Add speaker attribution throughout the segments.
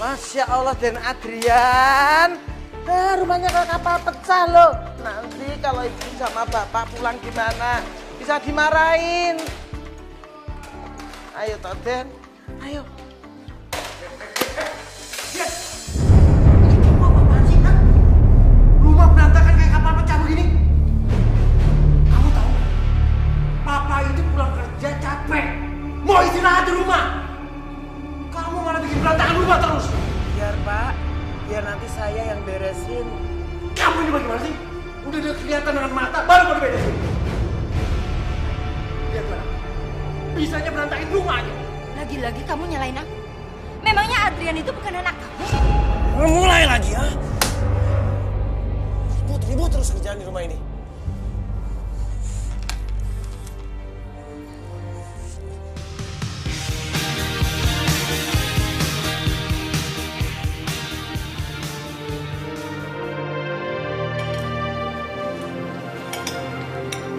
Speaker 1: Masya Allah Den Adrian. Rumahnya kayak kapal pecah loh. Nanti kalau ibu sama bapak pulang gimana? Bisa dimarahin. Ayo toh Den, ayo.
Speaker 2: Kamu apaan sih, Nak? Rumah berantakan kayak kapal pecah begini. Kamu tahu, Papa itu pulang kerja capek, mau istirahat di rumah. Kamu malah bikin berantakan rumah terus.
Speaker 1: Biar Pak, biar nanti saya yang beresin.
Speaker 2: Kamu ini bagaimana sih? Udah kelihatan dengan mata, baru mau diberesin. Lihat mana? Bisanya berantakin rumah aja.
Speaker 3: Lagi-lagi kamu nyalain aku. Memangnya Adrian itu bukan anak kamu?
Speaker 2: Mulai lagi ya. Ribut terus kerjaan di rumah ini.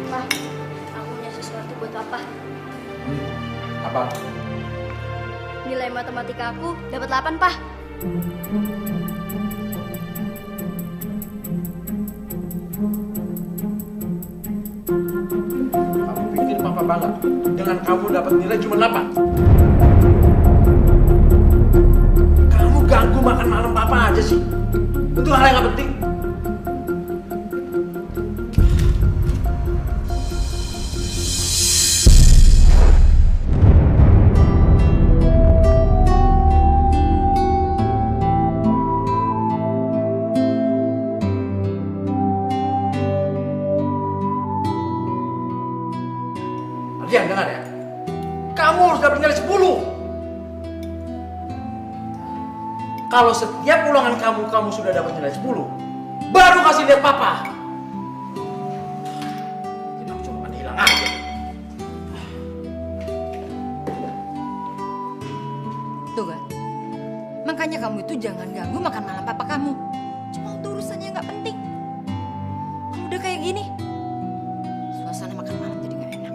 Speaker 3: Pak, aku punya sesuatu buat Papa.
Speaker 4: Apa?
Speaker 3: Nilai matematika aku dapat 8, Pak.
Speaker 2: Kamu pikir Papa bangga dengan kamu dapat nilai cuma 8? Kamu ganggu makan malam Papa aja sih. Itu hal yang gak penting. Adrian, dengar ya. Kamu harus dapat nilai 10. Kalau setiap ulangan kamu sudah dapat nilai 10, baru kasih lihat Papa. Tidak cuma hilang aja.
Speaker 3: Tuh kan? Makanya kamu itu jangan ganggu makan malam Papa kamu. Cuma untuk urusannya nggak penting. Kalau udah kayak gini, suasana makan malam jadi nggak enak.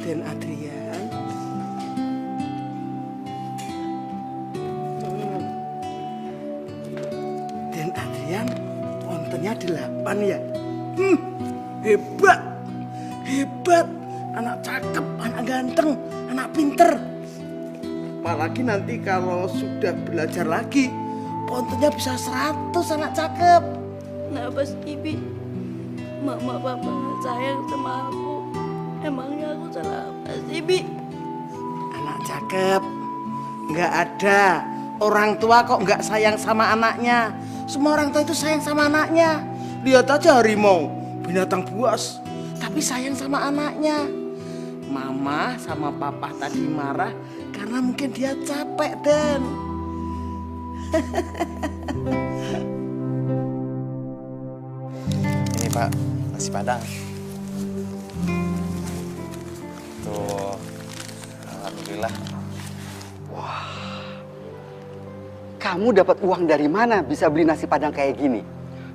Speaker 1: Den Adrian. Den Adrian, wontennya 8 ya. Hebat. Hebat. Anak cakep, anak ganteng, anak pinter. Apalagi nanti kalau sudah belajar lagi, pontennya bisa 100 anak cakep.
Speaker 5: Kenapa sih, Bi? Mama Papa nggak sayang sama aku. Emangnya aku salah apa sih, Bi?
Speaker 1: Anak cakep. Nggak ada orang tua kok nggak sayang sama anaknya. Semua orang tua itu sayang sama anaknya. Lihat aja harimau, binatang buas, tapi sayang sama anaknya. Mama sama papa tadi marah karena mungkin dia capek, Den.
Speaker 4: Ini Pak, nasi Padang. Tuh, alhamdulillah.
Speaker 6: Kamu dapat uang dari mana bisa beli nasi Padang kayak gini?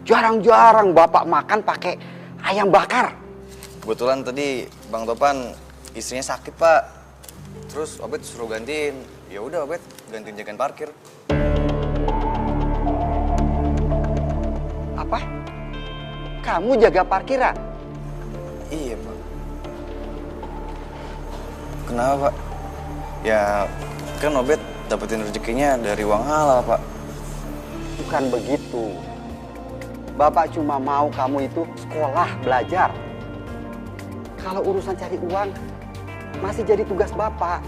Speaker 6: Jarang-jarang Bapak makan pakai ayam bakar.
Speaker 4: Kebetulan tadi Bang Topan istrinya sakit Pak. Terus Obet suruh gantiin. Ya udah Obet gantiin jagain parkir.
Speaker 6: Apa? Kamu jaga parkiran?
Speaker 4: Iya Pak. Kenapa Pak? Ya kan Obet dapetin rezekinya dari uang halal Pak.
Speaker 6: Bukan begitu. Bapak cuma mau kamu itu sekolah, belajar. Kalau urusan cari uang, masih jadi tugas Bapak.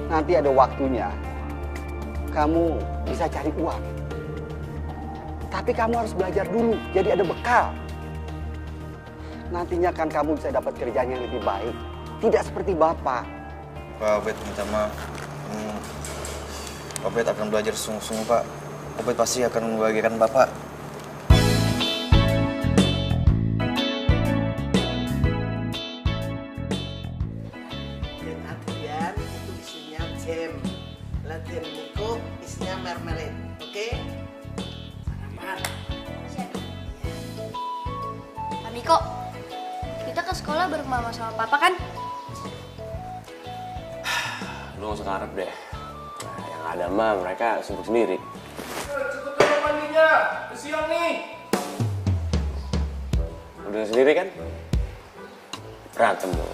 Speaker 6: Nanti ada waktunya, kamu bisa cari uang. Tapi kamu harus belajar dulu, jadi ada bekal. Nantinya kan kamu bisa dapat kerjaan yang lebih baik. Tidak seperti Bapak.
Speaker 4: Pak Obet minta maaf. Obet akan belajar sungguh-sungguh Pak. Obet pasti akan membahagiakan Bapak.
Speaker 1: Den Adrian itu isinya jam. Lah Den Niko isinya marmalade. Oke?
Speaker 2: makan.
Speaker 5: Pak Miko, kita ke sekolah bareng mama sama papa kan?
Speaker 7: Lu gak usah ngarep deh. Nah, yang ada mah mereka sibuk sendiri.
Speaker 2: Cukup dulu mandinya, siang nih.
Speaker 7: Udah sendiri kan?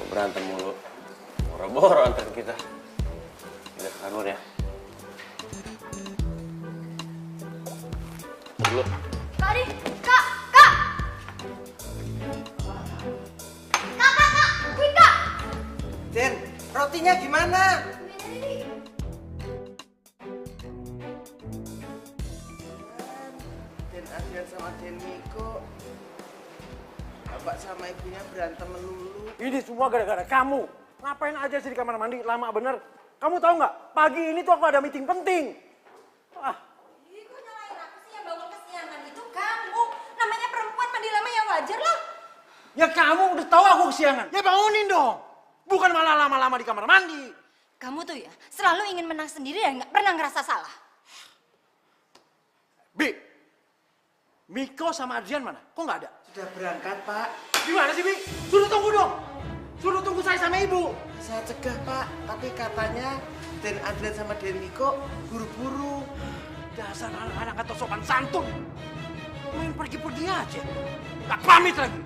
Speaker 7: Berantem mulu. Boro-boro antar kita. Udah keluar ya. Dulu.
Speaker 5: Kak Adi, Kak! Kak! Wih, Kak!
Speaker 1: Den, rotinya gimana? Den Adrian sama Den Miko. Bapak sama ibunya berantem melulu.
Speaker 2: Ini semua gara-gara kamu. Ngapain aja sih di kamar mandi, lama bener. Kamu tahu nggak? Pagi ini tuh aku ada meeting penting. Ah,
Speaker 3: Ih, kok nyalain aku sih yang bangun kesiangan itu kamu. Namanya perempuan mandi lama ya wajar lah.
Speaker 2: ya kamu udah tahu aku kesiangan. Ya bangunin dong. Bukan malah lama-lama di kamar mandi.
Speaker 3: Kamu tuh ya selalu ingin menang sendiri dan nggak pernah ngerasa salah.
Speaker 2: Bi, Miko sama Adrian mana? Kok nggak ada?
Speaker 1: Sudah berangkat, Pak.
Speaker 2: Gimana sih, Bi? Suruh tunggu dong. Suruh tunggu saya sama ibu.
Speaker 1: Saya cegah, Pak. Tapi katanya Den Adrian sama Den Miko buru-buru.
Speaker 2: Dasar anak-anak atau sopan santun. Main pergi-pergi aja. Nggak pamit lagi.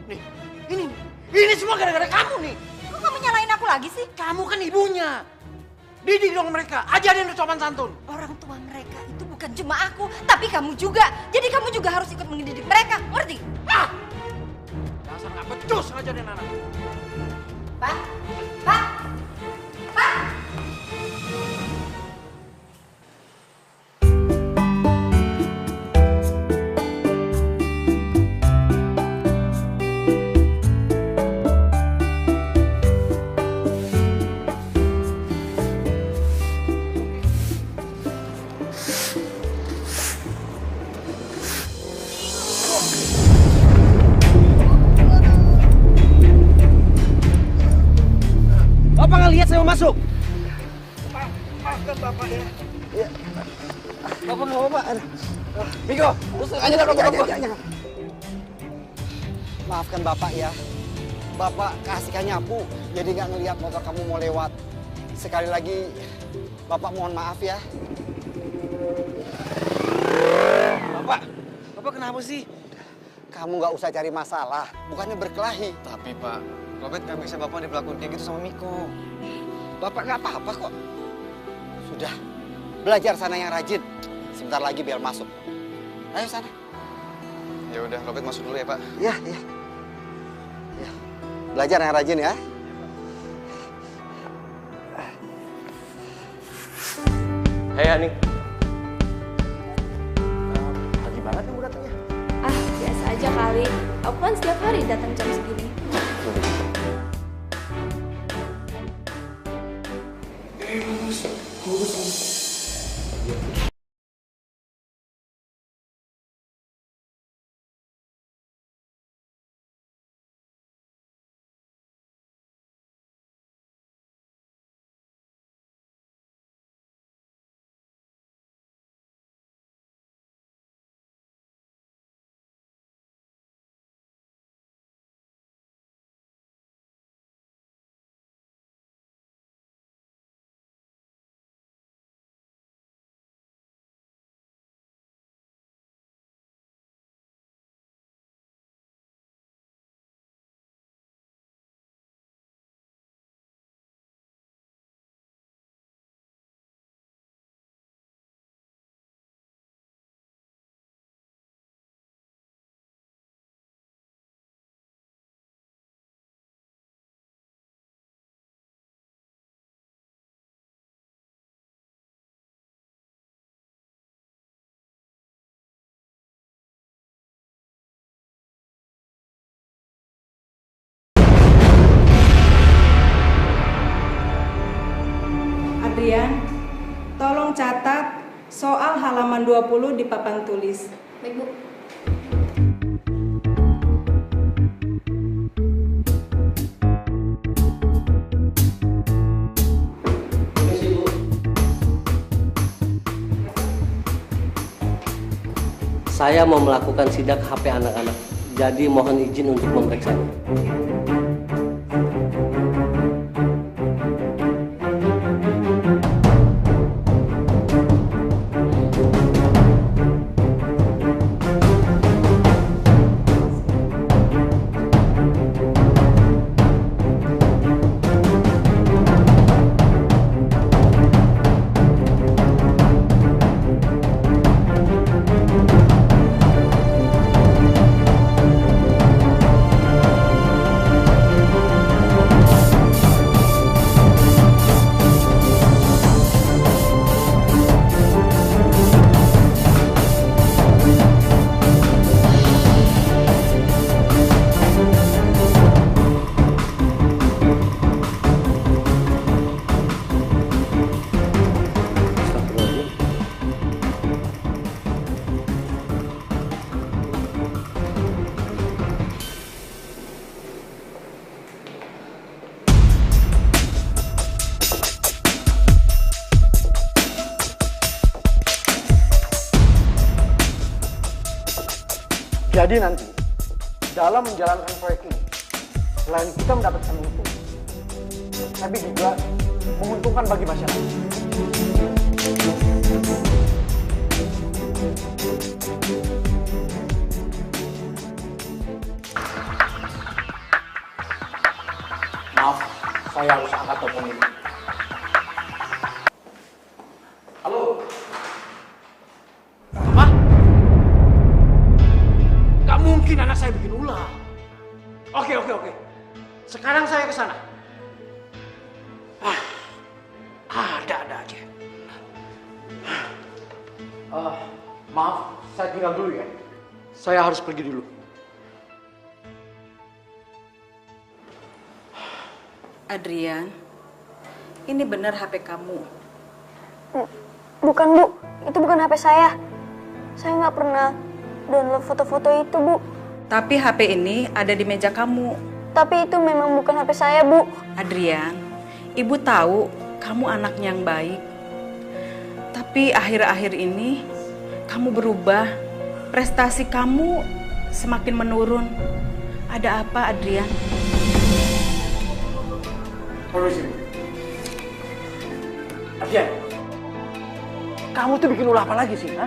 Speaker 2: Nih, ini semua gara-gara kamu nih.
Speaker 3: Kok kamu nyalain aku lagi sih?
Speaker 2: Kamu kan ibunya. Didik dong mereka, ajarin sopan santun.
Speaker 3: Orang tua mereka itu bukan cuma aku, tapi kamu juga. Jadi kamu juga harus ikut mendidik mereka, ngerti?
Speaker 2: Ah! Dasar nggak becus ngajarin anak.
Speaker 3: Pak, Pak, Pak.
Speaker 6: Bapak nggak lihat saya mau masuk?
Speaker 1: Maafkan Bapak ya.
Speaker 6: Bapak nggak apa-apa.
Speaker 1: Miko,
Speaker 6: Jangan. Maafkan Bapak ya. Bapak keasikan nyapu, jadi nggak ngelihat motor kamu mau lewat. Sekali lagi, Bapak mohon maaf ya.
Speaker 4: Bapak kenapa sih?
Speaker 6: Kamu nggak usah cari masalah, bukannya berkelahi.
Speaker 4: Tapi Pak, Robert nggak bisa Bapak diperlakukan kayak gitu sama Miko.
Speaker 6: Bapak nggak apa-apa kok. Sudah, belajar sana yang rajin. Sebentar lagi biar masuk. Ayo sana.
Speaker 4: Ya udah, Robert masuk dulu ya Pak.
Speaker 6: Ya. Belajar yang rajin ya.
Speaker 7: Hei Ani.
Speaker 2: Pagi banget kamu datangnya.
Speaker 5: Ah, biasa aja kali. Aku kan setiap hari datang jam segini.
Speaker 8: Adrian, tolong catat soal halaman 20 di papan tulis.
Speaker 5: Baik, Bu.
Speaker 9: Saya mau melakukan sidak HP anak-anak. Jadi mohon izin untuk memeriksanya.
Speaker 2: Jadi nanti, dalam menjalankan proyek ini, selain kita mendapatkan untung, tapi juga menguntungkan bagi masyarakat. Maaf, saya harus angkat telepon ini. Halo? Apa? Gak mungkin anak saya bikin ulah. Oke. Sekarang saya ke sana. Ada aja. Maaf, saya tinggal dulu ya. Saya harus pergi dulu.
Speaker 8: Adrian, ini benar HP kamu?
Speaker 5: Bukan, Bu. Itu bukan HP saya. Saya nggak pernah download foto-foto itu, Bu.
Speaker 8: Tapi HP ini ada di meja kamu.
Speaker 5: Tapi itu memang bukan HP saya, Bu.
Speaker 8: Adrian, Ibu tahu kamu anaknya yang baik. Tapi akhir-akhir ini kamu berubah. Prestasi kamu semakin menurun. Ada apa, Adrian?
Speaker 2: Permisi. Adrian, kamu tuh bikin ulah apa lagi sih? Ha?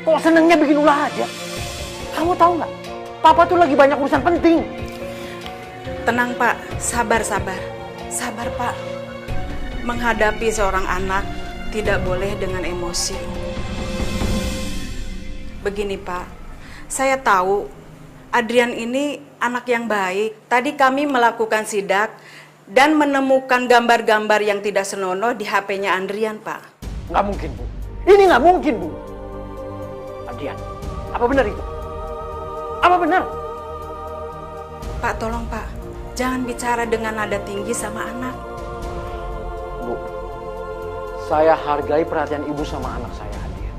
Speaker 2: Kok senengnya bikin ulah aja? Kamu tahu nggak? Papa tuh lagi banyak urusan penting.
Speaker 8: Tenang, Pak. Sabar, Pak. Menghadapi seorang anak tidak boleh dengan emosi. Begini, Pak. Saya tahu Adrian ini anak yang baik. Tadi kami melakukan sidak dan menemukan gambar-gambar yang tidak senonoh di HP-nya Adrian, Pak.
Speaker 2: Nggak mungkin, Bu. Ini nggak mungkin, Bu. Adrian, apa benar itu? Apa benar?
Speaker 8: Pak, tolong, Pak. Jangan bicara dengan nada tinggi sama anak.
Speaker 2: Bu, saya hargai perhatian Ibu sama anak saya, Adrian.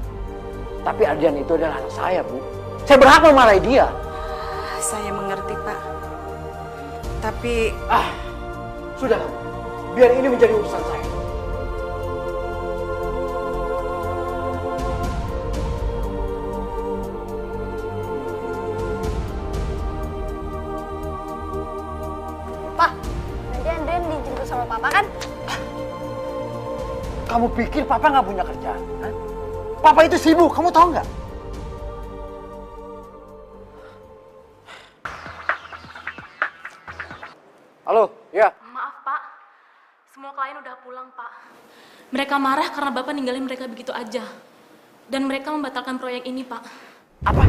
Speaker 2: Tapi Adrian itu adalah anak saya, Bu. Saya berhak memarahi dia.
Speaker 8: Saya mengerti, Pak. Tapi...
Speaker 2: Sudah, biar ini menjadi urusan saya.
Speaker 5: Pak, nanti Andrian dijemput sama Papa kan?
Speaker 2: Kamu pikir Papa nggak punya kerjaan? Ha? Papa itu sibuk, kamu tahu nggak? Halo, ya.
Speaker 10: Maaf, Pak. Semua klien udah pulang, Pak. Mereka marah karena Bapak ninggalin mereka begitu aja. Dan mereka membatalkan proyek ini, Pak.
Speaker 2: Apa?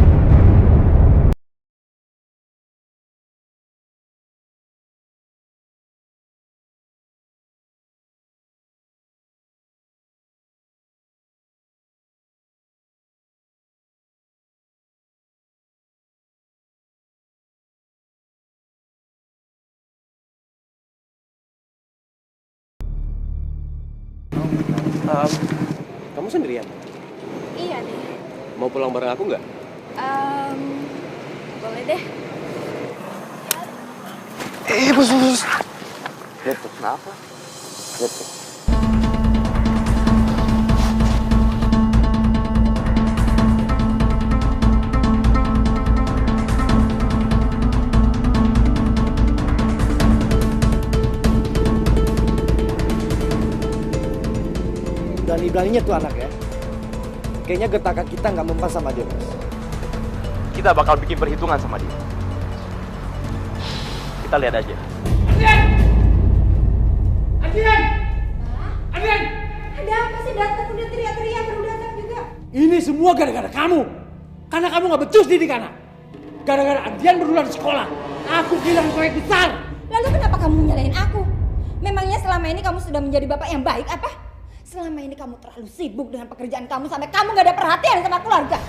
Speaker 7: Kamu sendirian?
Speaker 5: Iya deh.
Speaker 7: Mau pulang bareng aku nggak?
Speaker 5: Boleh deh.
Speaker 2: Bos. Lihat tuh, kenapa? Lihat tuh. Berani-beraninya tuh anak ya. Kayaknya getakan kita nggak mempan sama dia, Bos.
Speaker 11: Kita bakal bikin perhitungan sama dia. Kita lihat aja.
Speaker 2: Adrian! Adrian!
Speaker 3: Ada apa sih datang udah teriak-teriak baru datang juga?
Speaker 2: Ini semua gara-gara kamu. Karena kamu nggak becus didik anak. Gara-gara Adrian berulang di sekolah. Aku bilang proyek besar.
Speaker 3: Lalu kenapa kamu nyalahin aku? Memangnya selama ini kamu sudah menjadi bapak yang baik apa? Selama ini kamu terlalu sibuk dengan pekerjaan kamu sampai kamu gak ada perhatian sama keluarga.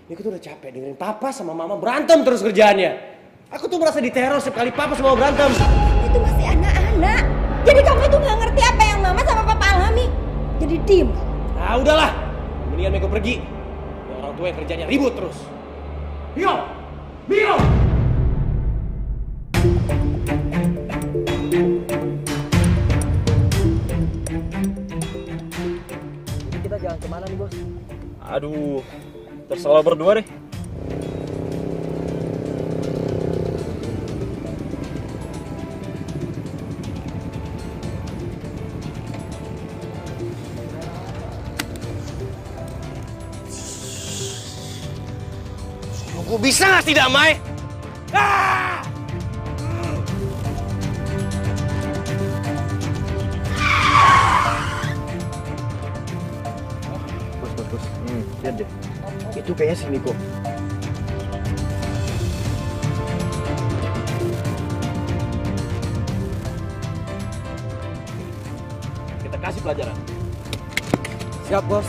Speaker 2: Ini aku tuh udah capek dengerin papa sama mama berantem terus kerjaannya. Aku tuh merasa diteror setiap kali papa sama mama berantem.
Speaker 3: Itu masih anak-anak. Jadi kamu itu gak ngerti apa yang mama sama papa alami. Jadi diem.
Speaker 2: Nah udahlah, mendingan Miko pergi. Ya, orang tua yang kerjanya ribut terus. Miko! Miko!
Speaker 11: Jadi kita jalan kemana nih, Bos? Aduh, terserah berdua deh.
Speaker 2: Aku bisa nggak sih damai? Ah!
Speaker 11: Bos. Lihat deh.
Speaker 2: Itu kayaknya si Miko.
Speaker 11: Kita kasih pelajaran.
Speaker 2: Siap, Bos.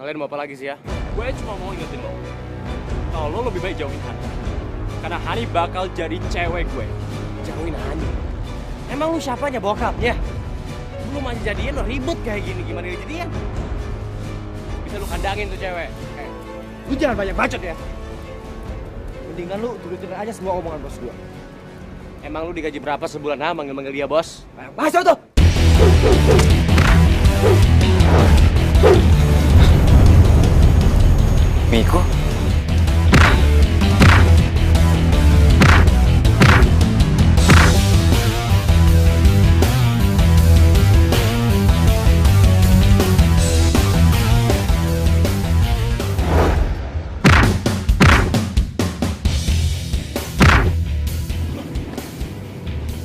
Speaker 11: Kalian mau apa lagi sih ya? Gue cuma mau ingetin lo. Kalau lo lebih baik jauhin Hani. Karena Hani bakal jadi cewek gue.
Speaker 2: Jauhin Hani. Emang lu siapanya bokapnya? Belum aja jadian lo ribut kayak gini. Gimana dia jadian?
Speaker 11: Bisa lo kandangin tuh cewek.
Speaker 2: Lu jangan banyak bacot ya. Mendingan lu turutin aja semua omongan bos gua.
Speaker 11: Emang lu digaji berapa sebulan manggil-manggil dia bos?
Speaker 2: Masuk tuh!
Speaker 4: Miko?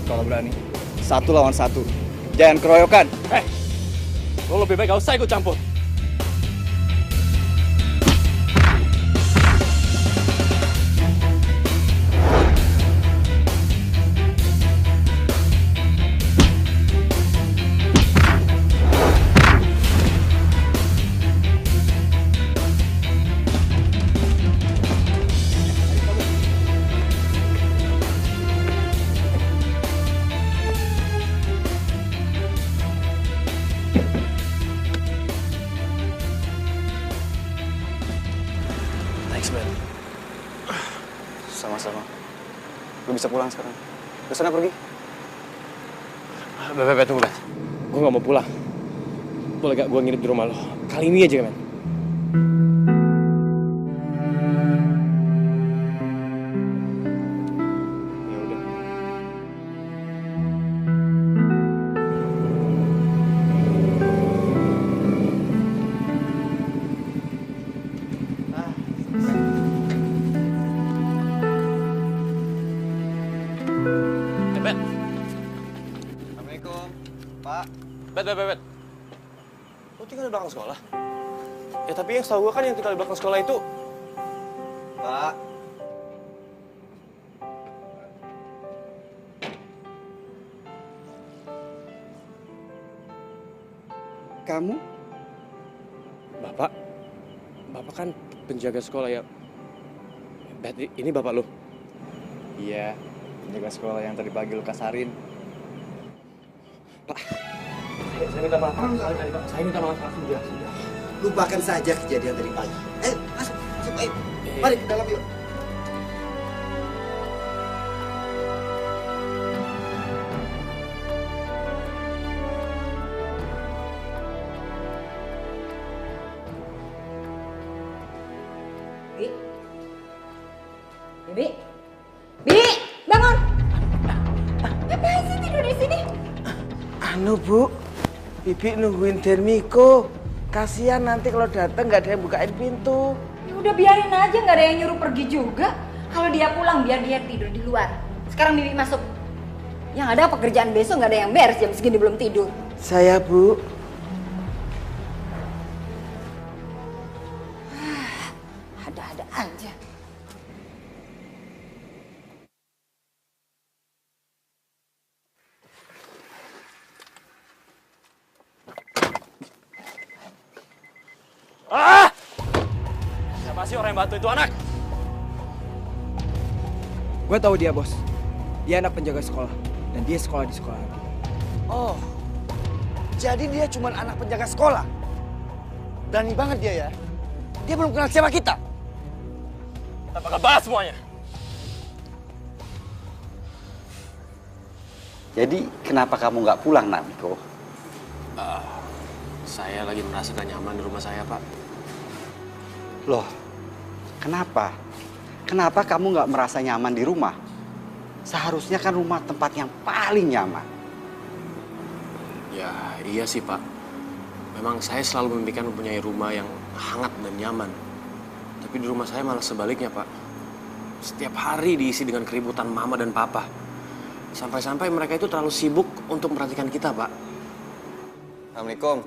Speaker 4: Kalau berani, 1 lawan 1. Jangan keroyokan.
Speaker 11: Lo lebih baik gak usah ikut campur.
Speaker 4: Thanks, Ben. Sama-sama. Lu bisa pulang sekarang. Lu sana pergi.
Speaker 11: Bebe, tunggu, Bet. Gue gak mau pulang. Boleh gak gue nginep di rumah lo? Kali ini aja, men.
Speaker 4: Ya udah.
Speaker 7: Bet. Lo tinggal di belakang sekolah? Ya tapi yang setahu gue kan yang tinggal di belakang sekolah itu...
Speaker 4: Pak.
Speaker 6: Kamu?
Speaker 7: Bapak kan penjaga sekolah ya. Bet, ini bapak lo?
Speaker 4: Iya, penjaga sekolah yang tadi pagi lu kasarin.
Speaker 7: Pak, saya minta maaf sekali Pak. Saya minta maaf sudah.
Speaker 2: Lupakan saja kejadian tadi pagi. Masuk, ayo. Mari ke dalam yuk.
Speaker 3: Bi, bangun. Ngapain sih tidur di sini?
Speaker 1: Anu Bu, Bibi nungguin Dermiko. Kasihan nanti kalau datang nggak ada yang bukain pintu.
Speaker 3: Ya udah biarin aja, nggak ada yang nyuruh pergi juga. Kalau dia pulang biar dia tidur di luar. Sekarang Bibi masuk. Yang ada pekerjaan besok nggak ada yang beres jam segini belum tidur.
Speaker 1: Saya Bu.
Speaker 3: Ada-ada aja.
Speaker 11: Siapa sih orang yang bantu itu anak?
Speaker 12: Gue tahu dia, Bos. Dia anak penjaga sekolah. Dan dia sekolah di sekolah lagi.
Speaker 2: Oh, jadi dia cuma anak penjaga sekolah. Berani banget dia ya. Dia belum kenal siapa kita.
Speaker 11: Kita bakal bahas semuanya.
Speaker 6: Jadi kenapa kamu nggak pulang, Namiko?
Speaker 7: Saya lagi merasa gak nyaman di rumah saya, Pak.
Speaker 6: Loh, kenapa? Kenapa kamu nggak merasa nyaman di rumah? Seharusnya kan rumah tempat yang paling nyaman.
Speaker 7: Ya, iya sih, Pak. Memang saya selalu memimpikan mempunyai rumah yang hangat dan nyaman. Tapi di rumah saya malah sebaliknya, Pak. Setiap hari diisi dengan keributan mama dan papa. Sampai-sampai mereka itu terlalu sibuk untuk memperhatikan kita, Pak.
Speaker 4: Assalamualaikum.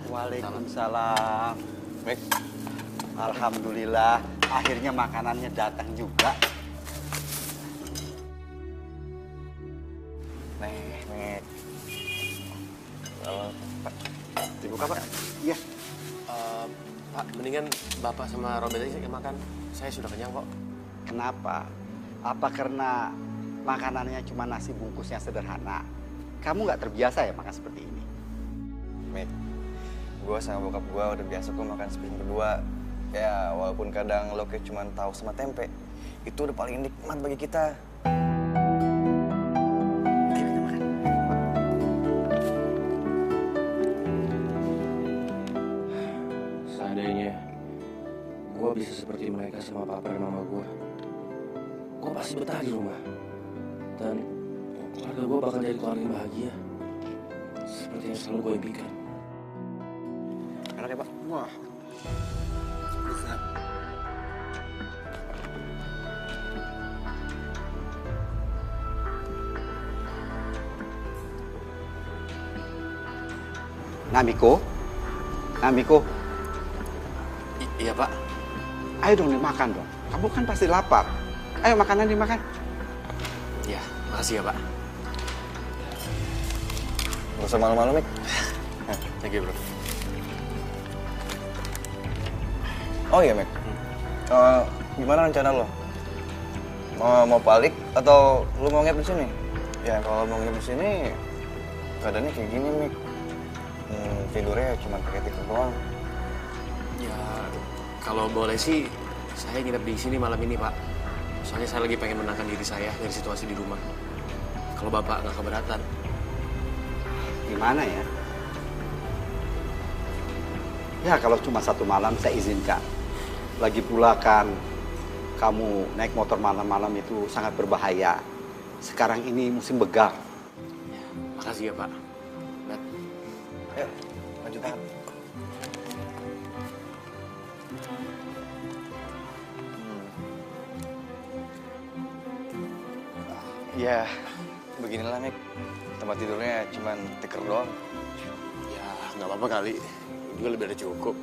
Speaker 6: Waalaikumsalam.
Speaker 4: Mik.
Speaker 6: Alhamdulillah, akhirnya makanannya datang juga.
Speaker 4: Mik. Pak, dibuka, Pak.
Speaker 6: Iya.
Speaker 7: Pak, mendingan Bapak sama Robert aja makan. Saya sudah kenyang kok.
Speaker 6: Kenapa? Apa karena makanannya cuma nasi bungkus yang sederhana? Kamu nggak terbiasa ya makan seperti ini?
Speaker 4: Mik, gue sama bokap gue udah biasa kok makan sepiring berdua. Ya, walaupun kadang lo kayak cuma tahu sama tempe, itu udah paling nikmat bagi kita.
Speaker 7: Seandainya gue bisa seperti mereka sama papa dan mama gue pasti betah di rumah. Dan keluarga gue bakal jadi keluarga yang bahagia. Seperti yang selalu gue impikan.
Speaker 4: Enak ya, Pak?
Speaker 2: Wah. Bisa.
Speaker 6: Namiko.
Speaker 7: Iya, Pak.
Speaker 6: Ayo dong dimakan dong. Kamu kan pasti lapar. Ayo makanan dimakan.
Speaker 7: Iya, makasih ya, Pak.
Speaker 4: Gak usah malu-malu, Mik.
Speaker 7: Thank you, bro.
Speaker 4: Oh iya, Mik. Gimana rencana lo? Mau balik atau lo mau nginep di sini? Ya, kalau mau nginep di sini, keadaannya kayak gini, Mik. Tidurnya cuma pakai tikar doang.
Speaker 7: Ya, kalau boleh sih, saya nginep di sini malam ini, Pak. Soalnya saya lagi pengen menenangkan diri saya dari situasi di rumah. Kalau Bapak nggak keberatan.
Speaker 6: Gimana ya? Ya kalau cuma 1 malam saya izinkan. Lagi pula kan kamu naik motor malam-malam itu sangat berbahaya. Sekarang ini musim begal.
Speaker 7: Makasih ya, Pak. Bet.
Speaker 4: Ayo, lanjut tangan. Ya, beginilah, Mik. tempat tidurnya cuman tikar doang.
Speaker 7: Ya, nggak apa-apa kali. Juga lebih dari cukup.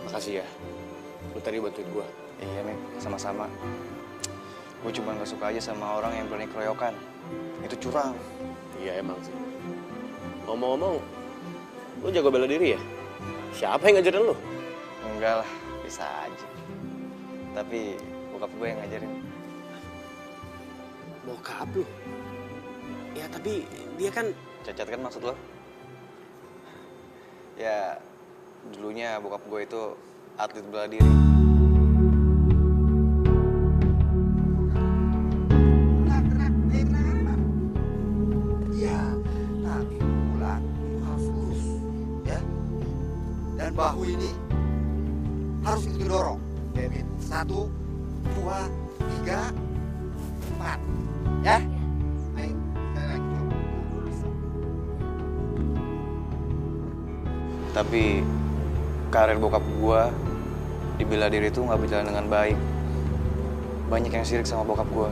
Speaker 7: Makasih ya. Lu tadi bantuin gua.
Speaker 4: Iya nih, sama-sama. Gue cuma gak suka aja sama orang yang berani keroyokan. Itu curang.
Speaker 7: Iya emang sih. Ngomong-ngomong, lu jago bela diri ya? Siapa yang ngajarin lu?
Speaker 4: Enggak lah, bisa aja. Tapi bokap gue yang ngajarin.
Speaker 7: Bokap lu? Ya tapi dia kan...
Speaker 4: Cacat kan maksud lo? Ya, dulunya bokap gue itu atlet bela diri.
Speaker 6: Ya, tapi pukulan harus lurus, ya. Dan bahu ini harus kita dorong. David, 1, 2, 3, 4, ya. Ayo, sekali lagi coba.
Speaker 4: Tapi karir bokap gue di bela diri itu nggak berjalan dengan baik. Banyak yang sirik sama bokap gue.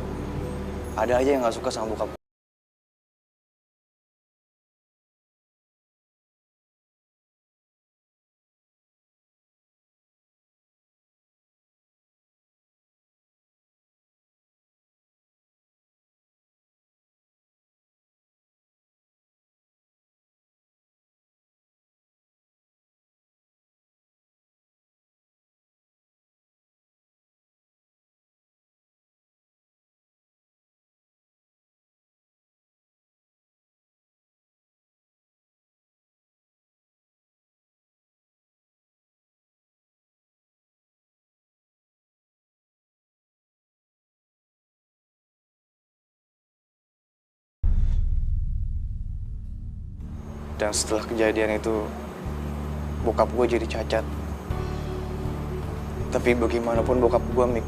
Speaker 4: Ada aja yang nggak suka sama bokap gue. Dan setelah kejadian itu, bokap gue jadi cacat. Tapi bagaimanapun bokap gue, Mik,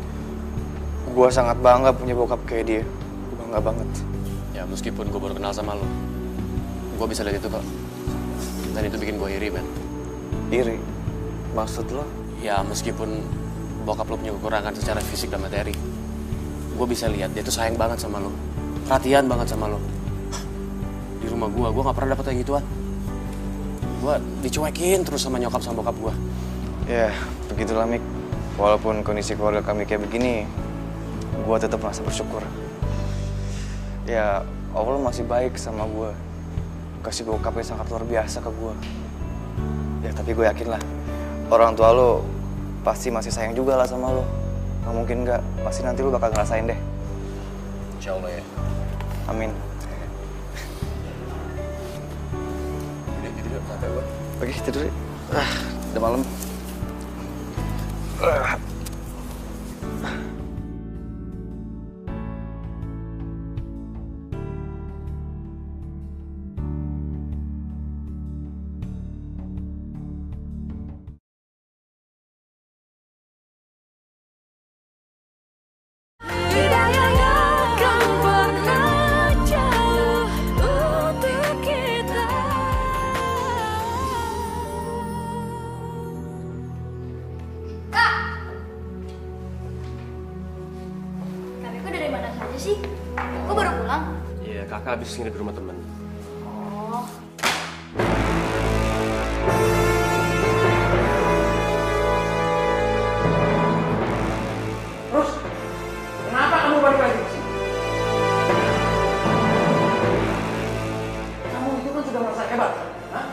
Speaker 4: gue sangat bangga punya bokap kayak dia. Gue bangga banget.
Speaker 7: Ya meskipun gue baru kenal sama lo, gue bisa lihat itu kok. Dan itu bikin gue iri, men.
Speaker 4: Iri? Maksud lo?
Speaker 7: Ya meskipun bokap lo punya kekurangan secara fisik dan materi, gue bisa lihat dia tuh sayang banget sama lo. Perhatian banget sama lo. Di rumah gue gak pernah dapet yang gituan. Gue dicuekin terus sama nyokap sama bokap gue.
Speaker 4: Ya, begitulah, Mik. Walaupun kondisi keluarga kami kayak begini, gue tetap merasa bersyukur. Ya, Allah masih baik sama gue. Kasih bokapnya sangat luar biasa ke gue. Ya, tapi gue yakin lah, orang tua lo pasti masih sayang juga lah sama lo. Gak mungkin gak, pasti nanti lo bakal ngerasain deh.
Speaker 7: Insya Allah ya.
Speaker 4: Amin. Oke, tidur ya. Udah malam.
Speaker 5: sih? Kok baru pulang?
Speaker 7: Iya, kakak habis nginep di rumah temen.
Speaker 5: Oh.
Speaker 2: Terus, kenapa kamu balik lagi ke sini? Kamu itu kan sudah merasa hebat, kan?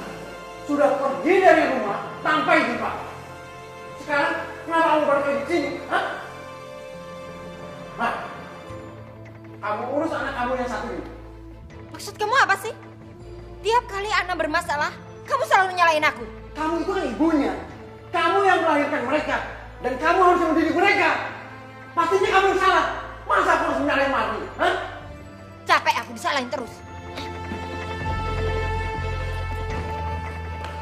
Speaker 2: Sudah pergi dari rumah tanpa izin Pak. Sekarang, kenapa kamu balik lagi ke sini? Hah? Nah, kamu urus anak kamu yang satu ini.
Speaker 3: Maksud kamu apa sih? Tiap kali Ana bermasalah, kamu selalu nyalain aku.
Speaker 2: Kamu itu kan ibunya. Kamu yang melahirkan mereka. Dan kamu harus mendidik mereka. Pastinya kamu yang salah. Masa aku harus menyalahin Marni? Hah?
Speaker 3: Capek aku disalahin terus.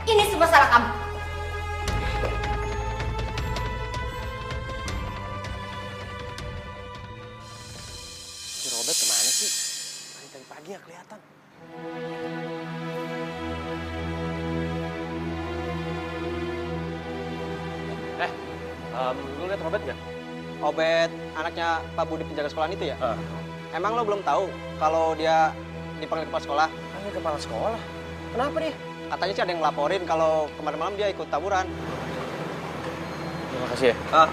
Speaker 3: Ini semua salah kamu.
Speaker 7: Si Robert kemana sih? Tadi pagi ya kelihatan. Lu lihat Robert nggak?
Speaker 13: Obet, anaknya Pak Budi penjaga sekolahan itu ya? Emang lo belum tahu kalau dia dipanggil kepala sekolah?
Speaker 7: Wakil kepala sekolah? Kenapa nih?
Speaker 13: Katanya sih ada yang ngelaporin kalau kemarin malam dia ikut tawuran.
Speaker 7: Terima kasih ya.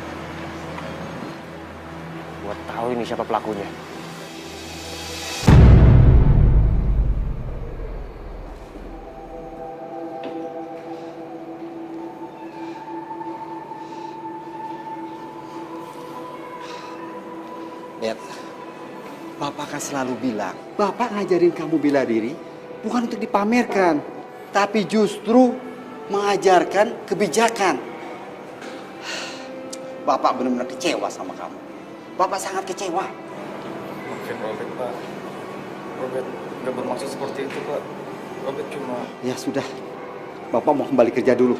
Speaker 7: Gua tahu ini siapa pelakunya.
Speaker 6: Lihat, Bapak kan selalu bilang, Bapak ngajarin kamu bela diri bukan untuk dipamerkan, tapi justru mengajarkan kebijakan. Bapak benar-benar kecewa sama kamu. Bapak sangat kecewa.
Speaker 4: Maafin Robert, Pak. Robert nggak bermaksud seperti itu, Pak. Robert cuma...
Speaker 6: Ya sudah, Bapak mau kembali kerja dulu.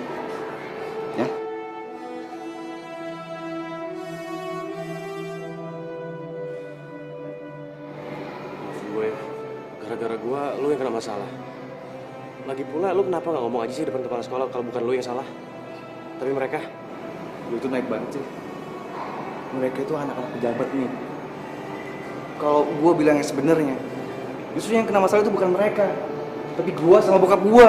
Speaker 6: Ya.
Speaker 7: Gue, gara-gara gue, lu yang kena masalah. Lagi pula, lu kenapa nggak ngomong aja sih depan kepala sekolah kalau bukan lu yang salah? Tapi mereka,
Speaker 12: Lu itu naik banget sih. Mereka itu anak-anak pejabat nih. Kalau gue bilang yang sebenarnya, justru yang kena masalah itu bukan mereka, tapi gue sama bokap gue.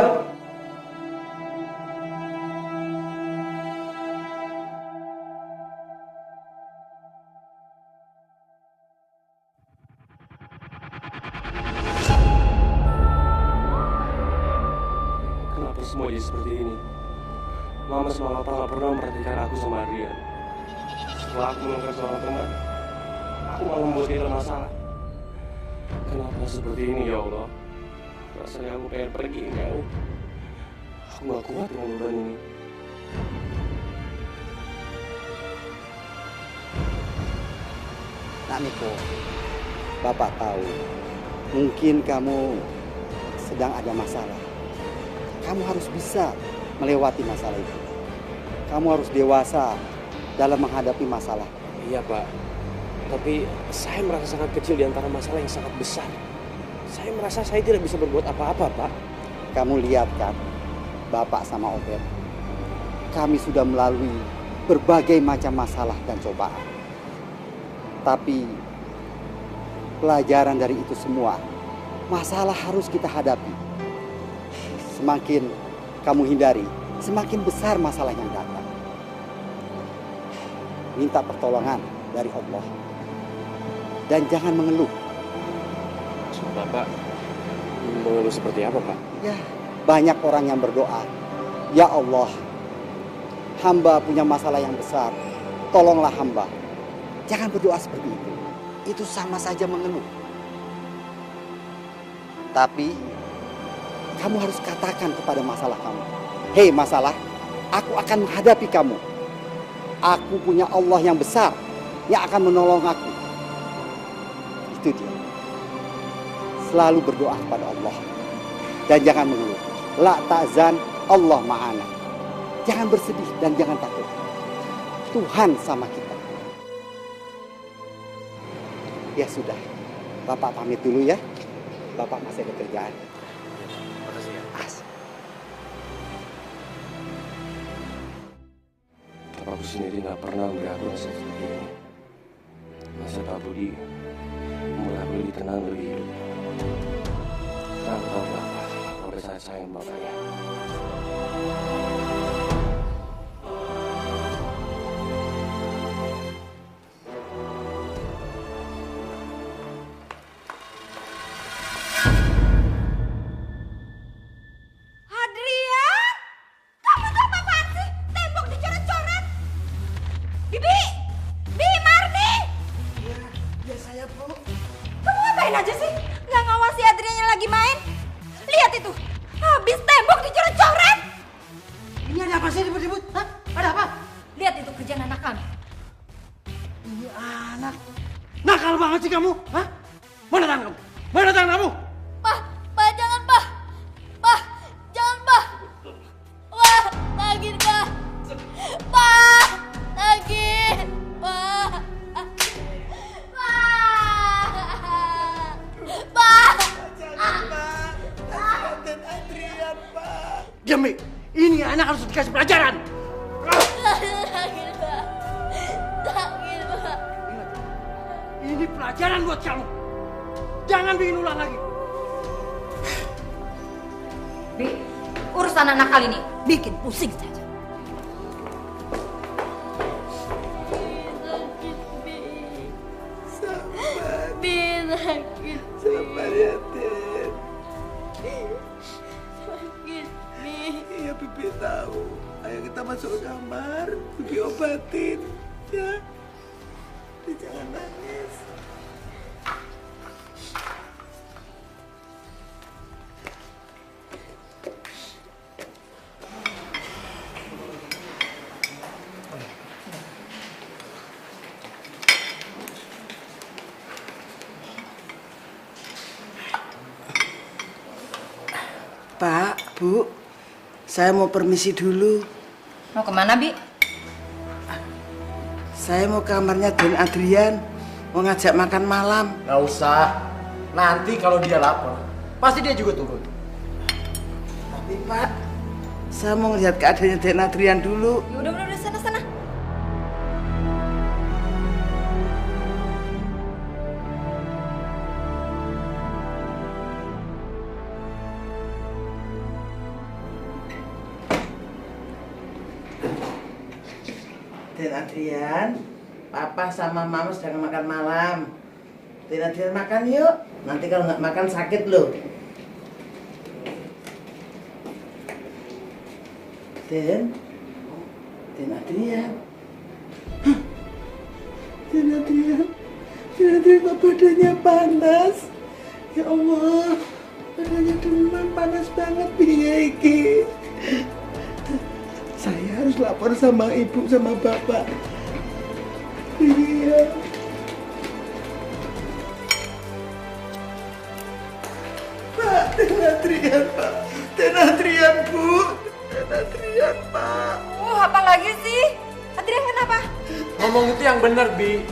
Speaker 7: kenapa semua jadi seperti ini? Mama sama Papa nggak pernah memperhatikan aku sama Adrian. Setelah aku melakukan soal teman, aku malah membuat dia masalah. Kenapa seperti ini ya Allah? Rasanya aku pengen pergi jauh. Aku nggak kuat dengan beban ini.
Speaker 6: Nak Niko, Bapak tahu mungkin kamu sedang ada masalah. Kamu harus bisa melewati masalah itu. Kamu harus dewasa dalam menghadapi masalah.
Speaker 7: Iya Pak, tapi saya merasa sangat kecil di antara masalah yang sangat besar. Saya merasa saya tidak bisa berbuat apa-apa Pak.
Speaker 6: Kamu lihat kan, Bapak sama Obed, kami sudah melalui berbagai macam masalah dan cobaan. Tapi pelajaran dari itu semua, masalah harus kita hadapi. Semakin kamu hindari, semakin besar masalah yang datang. Minta pertolongan dari Allah. Dan jangan mengeluh.
Speaker 7: Bapak mengeluh seperti apa Pak?
Speaker 6: Ya, banyak orang yang berdoa, ya Allah, hamba punya masalah yang besar, tolonglah hamba. Jangan berdoa seperti itu. Itu sama saja mengeluh. Tapi kamu harus katakan kepada masalah kamu, hei masalah, aku akan menghadapi kamu. Aku punya Allah yang besar yang akan menolong aku. Itu dia. Selalu berdoa kepada Allah. Dan jangan mengeluh. La ta'zan, Allah ma'ana. Jangan bersedih dan jangan takut. Tuhan sama kita. Ya sudah, Bapak pamit dulu ya. Bapak masih ada kerjaan.
Speaker 7: Makasih ya. Aku sendiri nggak pernah memberi aku rasa seperti ini. Masa Pak Budi membuat aku lebih tenang, lebih hidup. Sekarang aku tahu kenapa Robert sangat sayang bapaknya.
Speaker 8: Adrian, kamu tuh apaan sih? Tembok dicoret-coret. Bibi, Bibi Marni.
Speaker 1: Ya saya Bu.
Speaker 8: Kamu ngapain aja sih? Nggak ngawasi Adrian yang lagi main? Lihat itu, habis tembok dicoret-coret.
Speaker 2: Ini ada apa sih ribut-ribut? Hah? Ada apa?
Speaker 3: Lihat itu kerjaan anak kami.
Speaker 2: Ini anak. Nakal banget sih kamu. Hah? Mana tangan kamu? Mana tangan kamu?
Speaker 5: Pak, jangan, Pak. Pak, jangan, Pak. Wah, sakit, Pak. Pak, sakit. Pak. Pak.
Speaker 2: Diam, Mi. Ini anak harus dikasih pelajaran.
Speaker 5: Sakit, Pak. Sakit, Pak.
Speaker 2: Ini pelajaran buat kamu. Jangan bikin ulang lagi.
Speaker 3: Bi, urusan anak kali ini bikin pusing saja.
Speaker 5: Sakit.
Speaker 1: Sabar ya, Den.
Speaker 5: Sakit, Bi.
Speaker 1: Iya, Bibi tahu. Ayo kita masuk ke kamar, Bibi obatin, ya. Bibi jangan nangis. Pak, Bu, saya mau permisi dulu.
Speaker 3: Mau kemana, Bi?
Speaker 1: Saya mau ke kamarnya Den Adrian, mau ngajak makan malam.
Speaker 2: Nggak usah. Nanti kalau dia lapar, pasti dia juga turun.
Speaker 1: Tapi Pak, saya mau ngeliat keadaannya Den Adrian dulu.
Speaker 3: Ya udah sana.
Speaker 1: Den Adrian, Papa sama Mama sedang makan malam. Den Adrian makan yuk. Nanti kalau nggak makan sakit loh. Den Adrian. Hah? Den Adrian kok badannya panas? Ya Allah, badannya demam panas banget piye iki? Saya harus lapor sama ibu sama bapak. Iya. Pak, Den Adrian, Pak. Den Adrian, Bu. Den Adrian, Pak.
Speaker 3: Apa lagi sih? Adrian kenapa?
Speaker 2: Ngomong itu yang benar, Bi.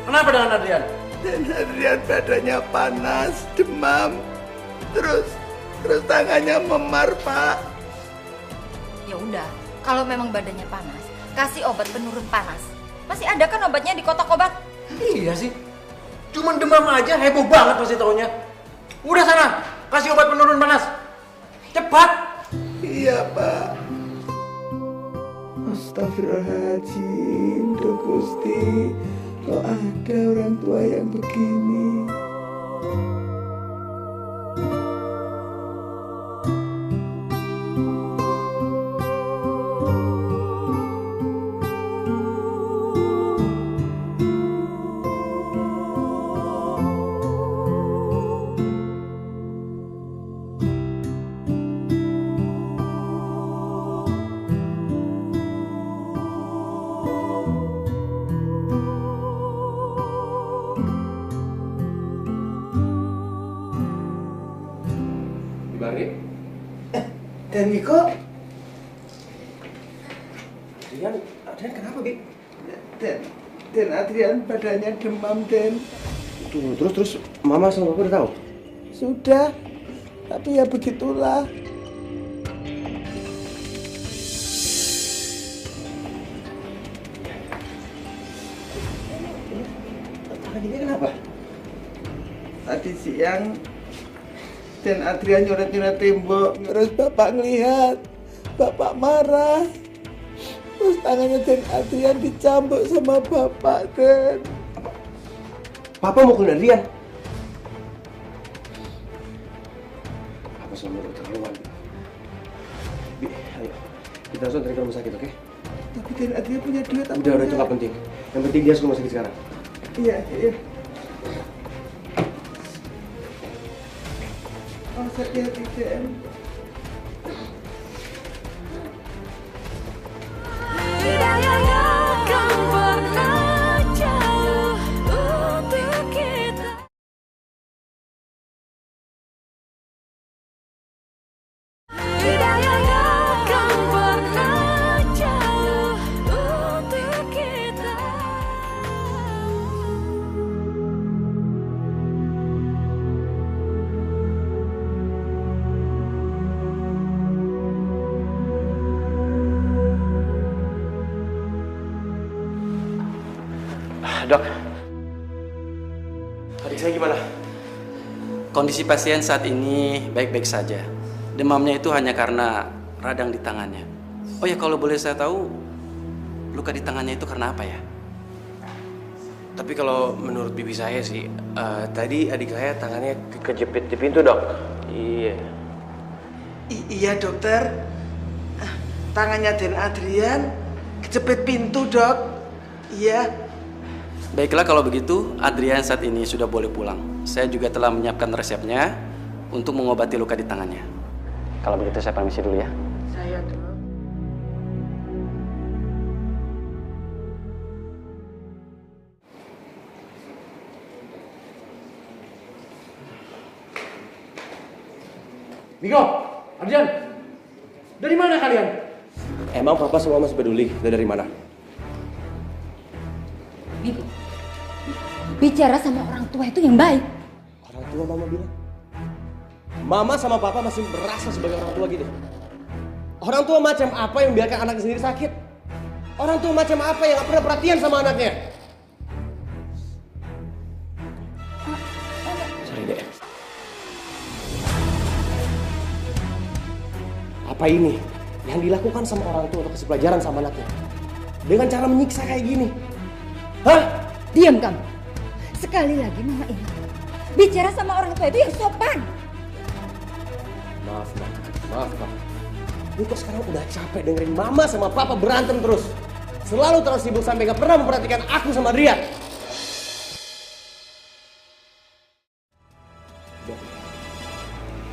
Speaker 2: Kenapa dengan Adrian?
Speaker 1: Den Adrian badannya panas, demam. Terus tangannya memar, Pak.
Speaker 3: Ya udah, kalau memang badannya panas, kasih obat penurun panas. Masih ada kan obatnya di kotak obat?
Speaker 2: Iya sih. Cuman demam aja heboh banget pasti taunya. Udah sana, kasih obat penurun panas. Cepat.
Speaker 1: Iya, Pak. Astagfirullahaladzim, Duh Gusti. Kok ada orang tua yang begini?
Speaker 7: Bari?
Speaker 1: Dan Niko?
Speaker 2: Adrian kenapa, Bi?
Speaker 1: Den Adrian badannya demam, Den.
Speaker 2: Terus Mama sama Papa udah tahu?
Speaker 1: Sudah, tapi ya begitulah.
Speaker 2: Tangan ini kenapa?
Speaker 1: Tadi siang Den Adrian nyoret-nyoret tembok. Terus Bapak ngelihat, Bapak marah. Terus tangannya Den Adrian dicambuk sama Bapak, Den.
Speaker 2: Papa mau ke Adrian? Apa sama keterlaluan? Bi, ayo. Kita langsung tarik ke rumah sakit, oke?
Speaker 1: Tapi Den Adrian punya duit apa?
Speaker 2: Udah, itu nggak penting. Yang penting dia harus ke rumah sakit sekarang.
Speaker 1: Iya. Oh, hati-hati, Den.
Speaker 7: Dok, adik saya gimana?
Speaker 14: Kondisi pasien saat ini baik-baik saja. demamnya itu hanya karena radang di tangannya. Oh ya, kalau boleh saya tahu, luka di tangannya itu karena apa ya?
Speaker 7: Tapi kalau menurut bibi saya sih, tadi adik saya tangannya kejepit di pintu, Dok. Iya.
Speaker 1: Iya dokter, tangannya Den Adrian kejepit pintu dok. Iya.
Speaker 14: Baiklah kalau begitu, Adrian saat ini sudah boleh pulang. Saya juga telah menyiapkan resepnya untuk mengobati luka di tangannya. Kalau begitu saya permisi dulu ya.
Speaker 1: Saya dok.
Speaker 11: Miko, Arjan, dari mana kalian? Emang papa semua masih peduli? Dari mana?
Speaker 3: Bibi, bicara sama orang tua itu yang baik.
Speaker 11: Orang tua mama bilang. Mama sama papa masih merasa sebagai orang tua gitu. Orang tua macam apa yang biarkan anaknya sendiri sakit? Orang tua macam apa yang gak pernah perhatian sama anaknya? Sorry deh. Apa ini yang dilakukan sama orang tua untuk kasih pelajaran sama anaknya? Dengan cara menyiksa kayak gini? Hah?
Speaker 3: Diam kamu. Sekali lagi mama ingat, bicara sama orang tua itu yang sopan.
Speaker 11: Maaf, maaf. Niko sekarang udah capek dengerin mama sama papa berantem terus. Selalu terus sibuk sampai gak pernah memperhatikan aku sama Adrian.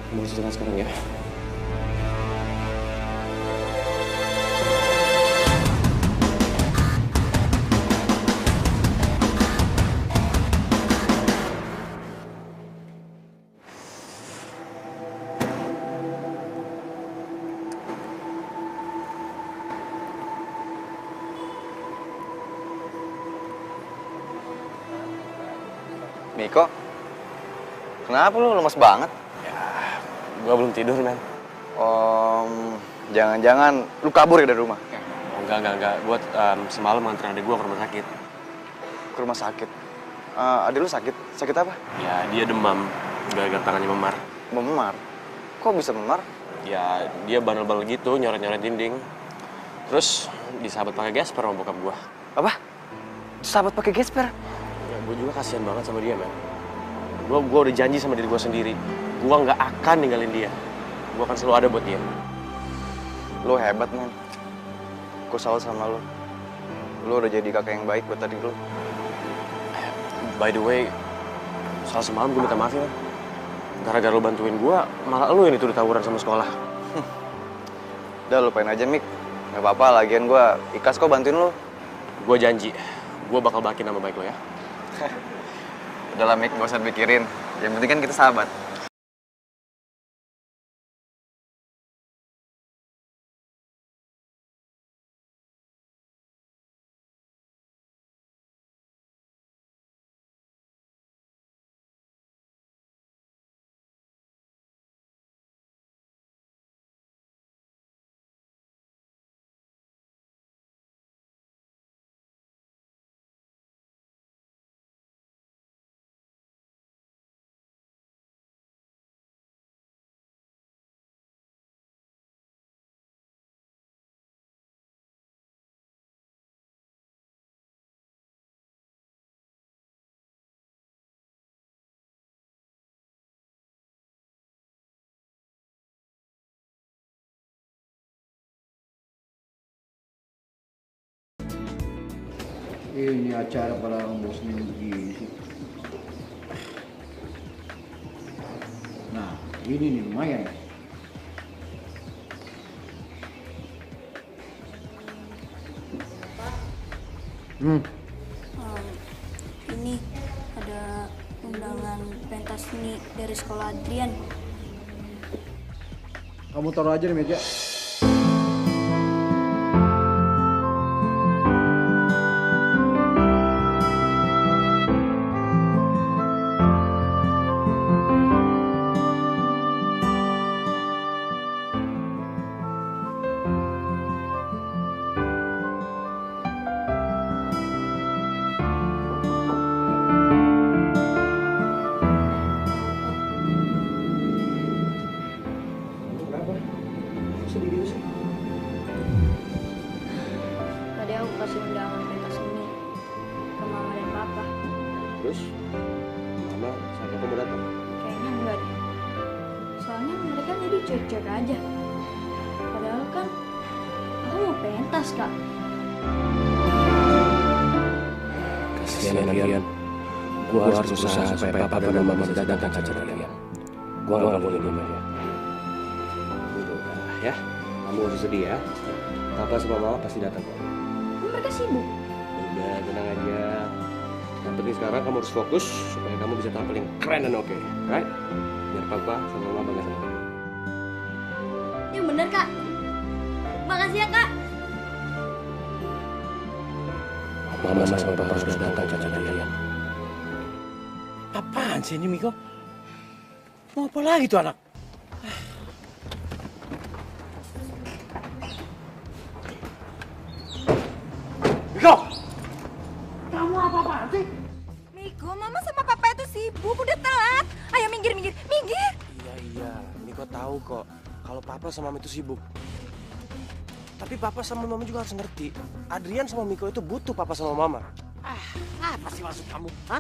Speaker 11: Kamu harus jalan sekarang ya.
Speaker 4: Miko, kenapa lu lemas banget?
Speaker 7: Gua belum tidur, men.
Speaker 4: Jangan-jangan lu kabur ya dari rumah?
Speaker 7: Enggak. Gua semalam nganterin adik gua ke rumah sakit.
Speaker 4: Ke rumah sakit? Adik lu sakit? Sakit apa?
Speaker 7: Ya, dia demam. Gara-gara tangannya memar.
Speaker 4: Memar? Kok bisa memar?
Speaker 7: Ya, dia bandel-bandel gitu, nyoret-nyoret dinding. Terus disahabat pakai gesper sama bokap gua.
Speaker 4: Apa? Sahabat pakai gesper?
Speaker 7: Ya, gue juga kasihan banget sama dia, men. Gue udah janji sama diri gue sendiri. Gue nggak akan ninggalin dia. Gue akan selalu ada buat dia.
Speaker 4: Lu hebat, men. Gue salut sama lu. Lu udah jadi kakak yang baik buat adik lu.
Speaker 7: By the way, soal semalam gue minta maaf ya, men. Gara-gara lu bantuin gue, malah lu yang itu ditawuran sama sekolah.
Speaker 4: Udah, lupain aja, Mik. Gak apa-apa, lagian gue ikhlas kok bantuin lu.
Speaker 7: Gue janji, gue bakal balikin nama baik lo ya.
Speaker 4: Udah lah, Mik, gak usah dipikirin. Yang penting kan kita sahabat.
Speaker 2: Ini acara pada ngebosenin begini sih. Nah, ini nih lumayan.
Speaker 5: Ini ada undangan pentas seni dari sekolah Adrian.
Speaker 2: Kamu taruh aja di meja.
Speaker 7: Terus, Mama sama Papa mau datang?
Speaker 5: Kayaknya enggak deh. Soalnya mereka jadi cuek-cuek aja. Padahal kan aku mau pentas, Kak.
Speaker 7: Kasihan Adrian. Gue harus berusaha supaya Papa dan Mama bisa datang ke acara Adrian. Gue gak boleh diem aja. Udah ya, kamu gak usah sedih ya. Papa sama Mama pasti datang kok.
Speaker 5: Kan mereka sibuk.
Speaker 7: Udah, tenang aja. Yang penting sekarang kamu harus fokus supaya kamu bisa tampil yang keren dan oke, right? Biar Papa sama Mama bangga sama kamu.
Speaker 5: Yang bener, Kak. Makasih ya, Kak.
Speaker 7: Mama sama Papa harus datang ke acara Adrian.
Speaker 1: Apaan sih ini, Miko? Mau apa lagi tuh anak? Miko! Kamu apa-apaan sih?
Speaker 3: Miko, Mama sama Papa itu sibuk, udah telat. Ayo minggir.
Speaker 7: Iya, Miko tahu kok kalau Papa sama Mama itu sibuk. Tapi Papa sama Mama juga harus ngerti, Adrian sama Miko itu butuh Papa sama Mama.
Speaker 1: Apa sih maksud kamu? Hah?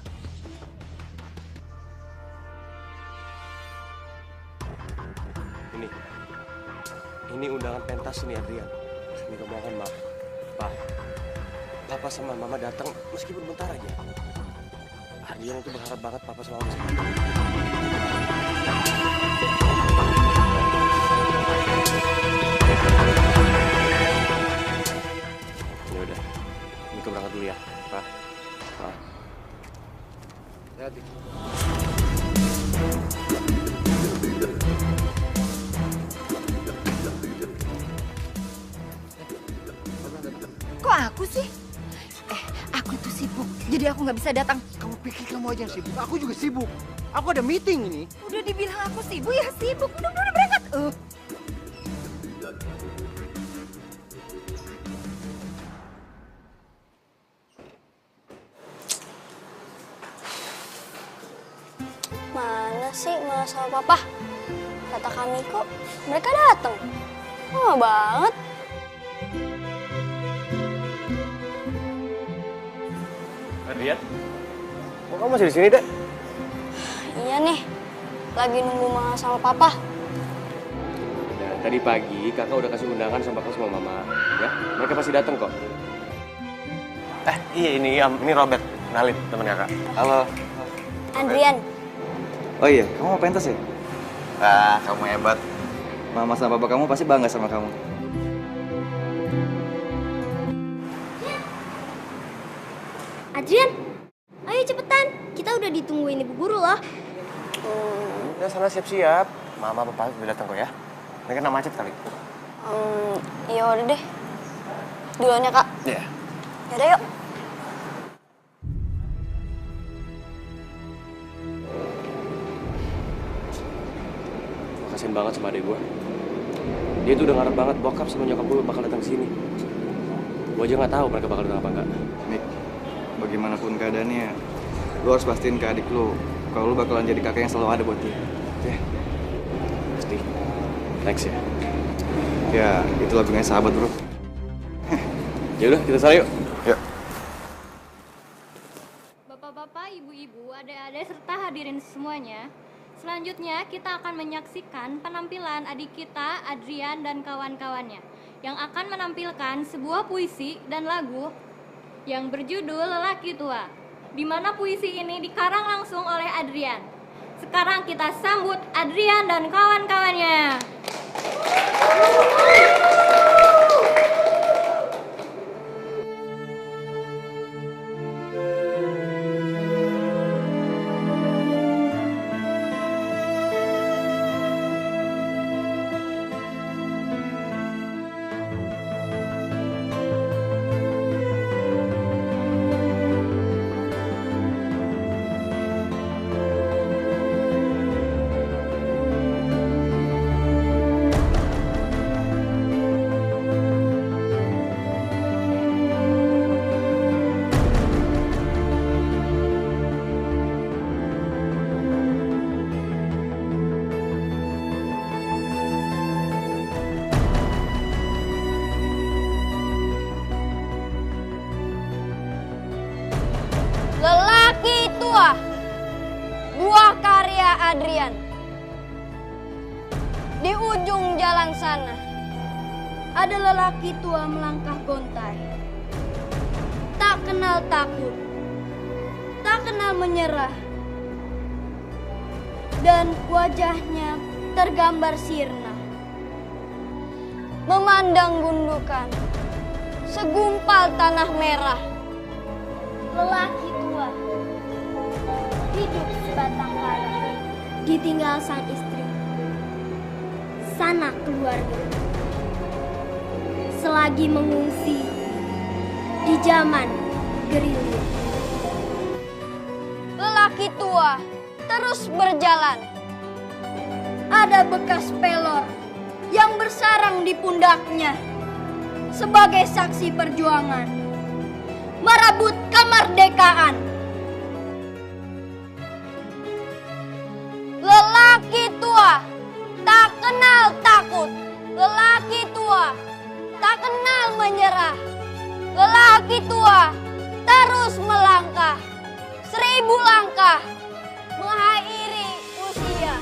Speaker 7: Ini undangan pentas ini Adrian. Miko mohon maaf. Papa sama Mama datang meskipun bentar aja. Adrian itu berharap banget Papa sama Mama bisa datang. Ya udah, Miko berangkat dulu ya, Pak. Hati-hati.
Speaker 3: Kok aku sih? Aku itu sibuk, jadi aku nggak bisa datang.
Speaker 1: Kamu pikir kamu aja yang sibuk? Aku juga sibuk. Aku ada meeting ini.
Speaker 3: Udah dibilang aku sibuk, ya sibuk. Udah berangkat.
Speaker 5: Mana sih Mama sama Papa? Kata kami kok mereka datang. Lama banget.
Speaker 7: Adrian, kok kamu masih di sini, Dek?
Speaker 5: Iya nih, lagi nunggu Mama sama Papa.
Speaker 7: Nah, tadi pagi kakak udah kasih undangan sama kakak sama Mama, ya. Mereka pasti datang kok. Iya ini Robert, kenalin temen kakak.
Speaker 12: Halo.
Speaker 5: Adrian.
Speaker 12: Oh iya, kamu mau pentas ya?
Speaker 4: Kamu hebat.
Speaker 12: Mama sama papa kamu pasti bangga sama kamu.
Speaker 5: Adrian, ayo cepetan. Kita udah ditungguin ibu guru loh.
Speaker 7: Udah sana siap-siap. Mama papa udah datang kok ya. Mereka nggak macet kali.
Speaker 5: Iya udah deh. Duluan ya Kak.
Speaker 7: Iya.
Speaker 5: Yaudah yuk.
Speaker 7: Kasian banget sama adek gue. Dia tuh udah ngarep banget bokap sama nyokap gue bakal datang sini. Gue aja nggak tahu mereka bakal datang apa enggak.
Speaker 12: Nick, bagaimanapun keadaannya, lu harus pastiin ke adik lu kalau lu bakalan jadi kakak yang selalu ada buat dia. Ya?
Speaker 7: Pasti. Thanks ya.
Speaker 12: Ya, itu lagunya sahabat bro.
Speaker 7: Ya udah, kita sana yuk. Yuk.
Speaker 15: Bapak-bapak, ibu-ibu, adik-adik serta hadirin semuanya. Selanjutnya kita akan menyaksikan penampilan adik kita, Adrian dan kawan-kawannya, yang akan menampilkan sebuah puisi dan lagu yang berjudul Lelaki Tua, di mana puisi ini dikarang langsung oleh Adrian. Sekarang kita sambut Adrian dan kawan-kawannya.
Speaker 5: tua, buah karya Adrian. Di ujung jalan sana, ada lelaki tua melangkah gontai. Tak kenal takut, tak kenal menyerah. Dan wajahnya tergambar sirna. Memandang gundukan, segumpal tanah merah. Lelaki tua, hidup sebatang kara, ditinggal sang istri. Sanak keluarga, selagi mengungsi di zaman gerilya. Lelaki tua terus berjalan. Ada bekas pelor yang bersarang di pundaknya sebagai saksi perjuangan merebut kemerdekaan. Lelaki tua tak kenal takut. Lelaki tua tak kenal menyerah. Lelaki tua terus melangkah. 1000 langkah mengakhiri usia.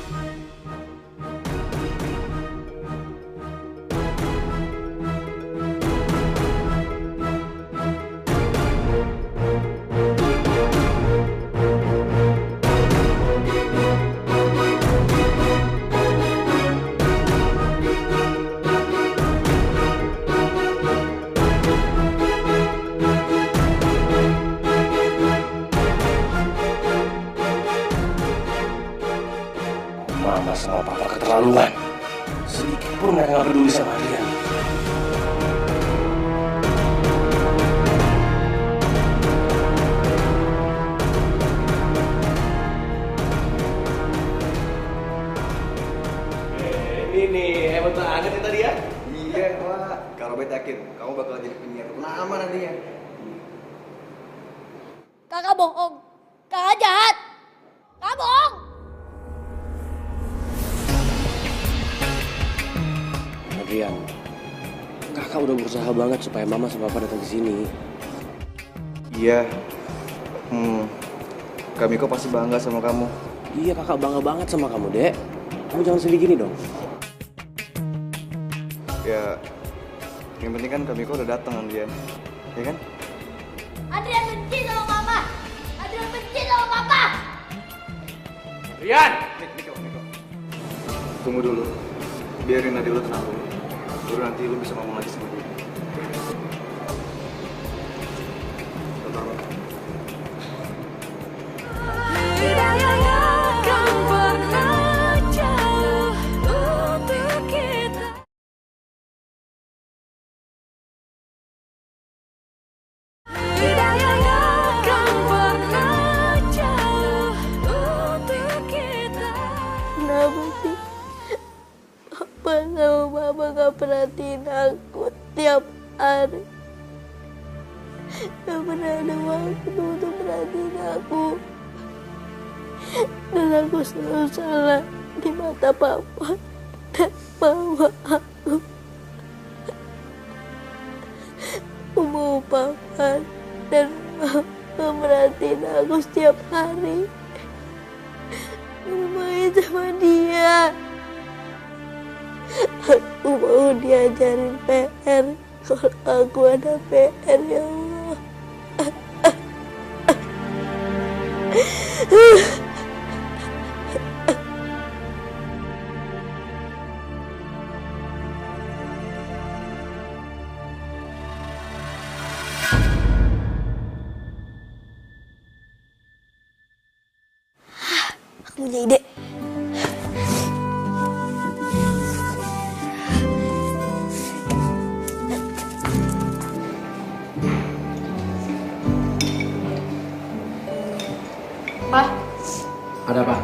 Speaker 7: Mama sama papa keterlaluan. Sedikit pun mereka gak peduli sama dia.
Speaker 12: Ini nih, hebat banget ya tadi ya? Iya, Pak. Kalau Bet yakin, kamu bakal jadi penyiar ternama nantinya.
Speaker 5: Kakak bohong. Kakak jahat. Kakak bohong.
Speaker 7: Adrian, kakak udah berusaha banget supaya mama sama papa datang ke sini.
Speaker 12: Iya. Kami kok pasti bangga sama kamu.
Speaker 7: Iya, kakak bangga banget sama kamu, Dek. Kamu jangan sedih gini dong.
Speaker 12: Ya, yang penting kan kami kok udah datang, Adrian. Ya kan?
Speaker 5: Adrian benci sama mama. Adrian benci sama papa.
Speaker 12: Adrian! Niko. Tunggu dulu. Biarin Nadil lu tenang dulu. Baru nanti lu bisa ngomong lagi sama dia. Bentar, Bang.
Speaker 5: Kenapa sih papa sama mama gak perhatiin aku tiap hari? Gak pernah ada waktu untuk perhatiin aku. Dan aku selalu salah di mata papa dan mama aku. Aku mau papa dan mama merhatiin aku setiap hari. Bermain sama dia. Aku mau diajarin PR kalau aku ada PR, ya Allah. Aku punya ide. Pak,
Speaker 16: Ada apa?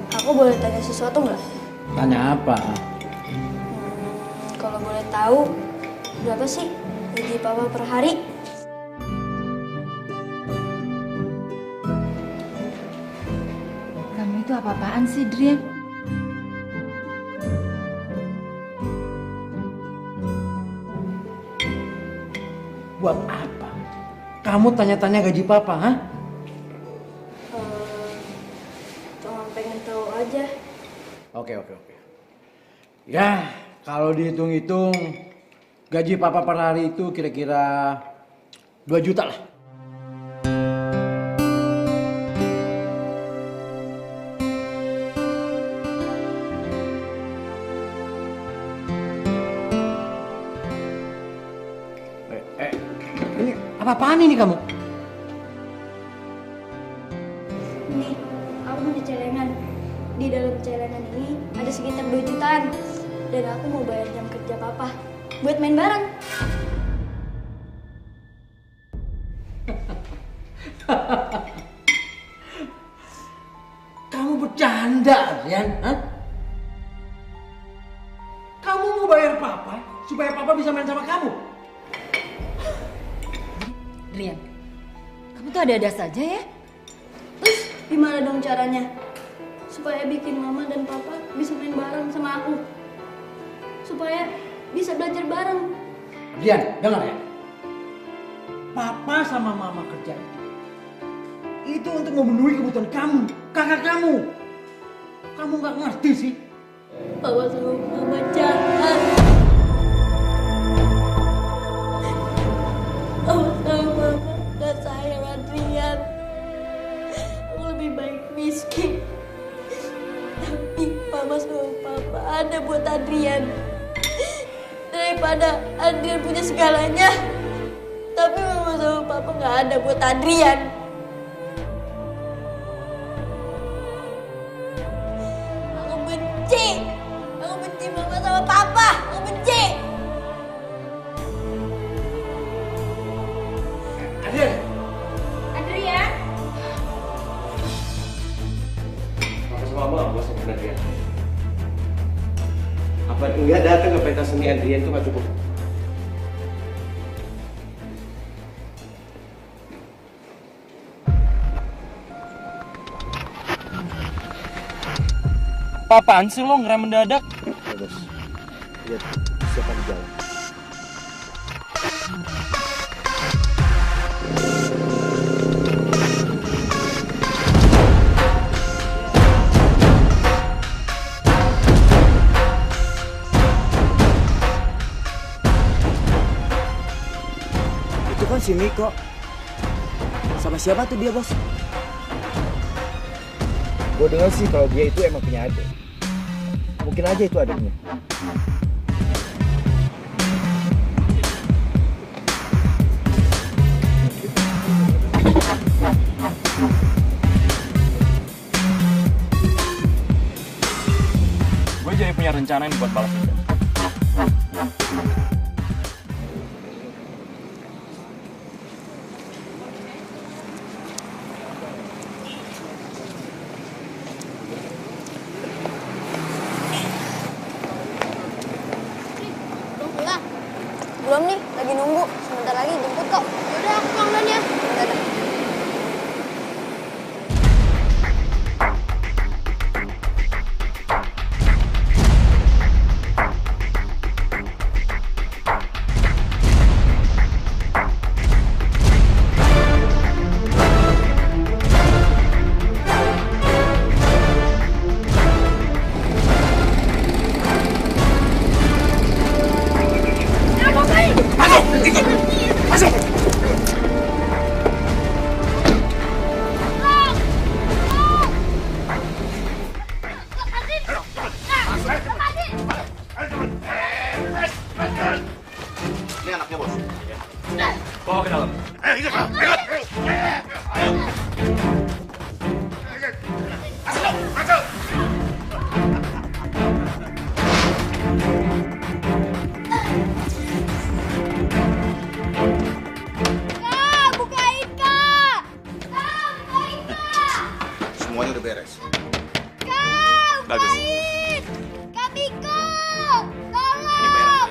Speaker 5: aku boleh tanya sesuatu nggak?
Speaker 16: Tanya apa?
Speaker 5: Kalau boleh tahu, berapa sih gaji papa per hari?
Speaker 3: Kamu itu apa-apaan sih, Drian?
Speaker 16: Buat apa? Kamu tanya-tanya gaji papa, ha?
Speaker 5: aja.
Speaker 16: Oke. Ya, kalau dihitung-hitung gaji papa per hari itu kira-kira 2 juta lah. Ini apa-apaan ini kamu?
Speaker 5: Nih, aku punya celengan. Di dalam celengan ini ada sekitar 2 jutaan. Dan aku mau bayar jam kerja papa buat main bareng.
Speaker 16: Kamu bercanda, Adrian? Hah? Kamu mau bayar papa supaya papa bisa main sama kamu?
Speaker 3: Rian, kamu tuh ada-ada saja ya?
Speaker 5: Terus gimana dong caranya? Supaya bikin mama dan papa bisa main bareng sama aku. Supaya bisa belajar bareng.
Speaker 16: Rian, dengar ya. Papa sama mama kerja itu untuk memenuhi kebutuhan kamu, kakak kamu. Kamu nggak ngerti sih?
Speaker 5: Papa sama mama jahat. Papa sama mama gak sayang Adrian. Aku lebih baik miskin. Tapi mama sama papa ada buat Adrian. Daripada Adrian punya segalanya, tapi mama sama papa gak ada buat Adrian. Aku benci mama sama papa. Aku benci. Adrian.
Speaker 7: Papa sama mama bos yang benar Adrian. Apa enggak datang ke pentas seni Adrian itu nggak cukup?
Speaker 17: Apaan sih lo ngerem mendadak?
Speaker 12: Ya bos, lihat siapa di jalan.
Speaker 1: Itu kan si Miko. Sama siapa tuh dia, bos?
Speaker 12: Gue dengar sih kalau dia itu emang punya adik. Mungkin aja itu adiknya.
Speaker 17: Gue jadi punya rencana yang buat balas dendam.
Speaker 5: Belum pulang? Belum nih, lagi nunggu. Sebentar lagi jemput kok. Yaudah, aku pulang duluan ya. Dadah.
Speaker 4: Ini anaknya bos.
Speaker 17: Bawa ke dalam.
Speaker 5: Kak, bukain Kak! Kak, bukain Kak!
Speaker 4: Semuanya udah beres.
Speaker 5: Kak,
Speaker 4: Bagus.
Speaker 5: bukain! Kak Miko! Tolong!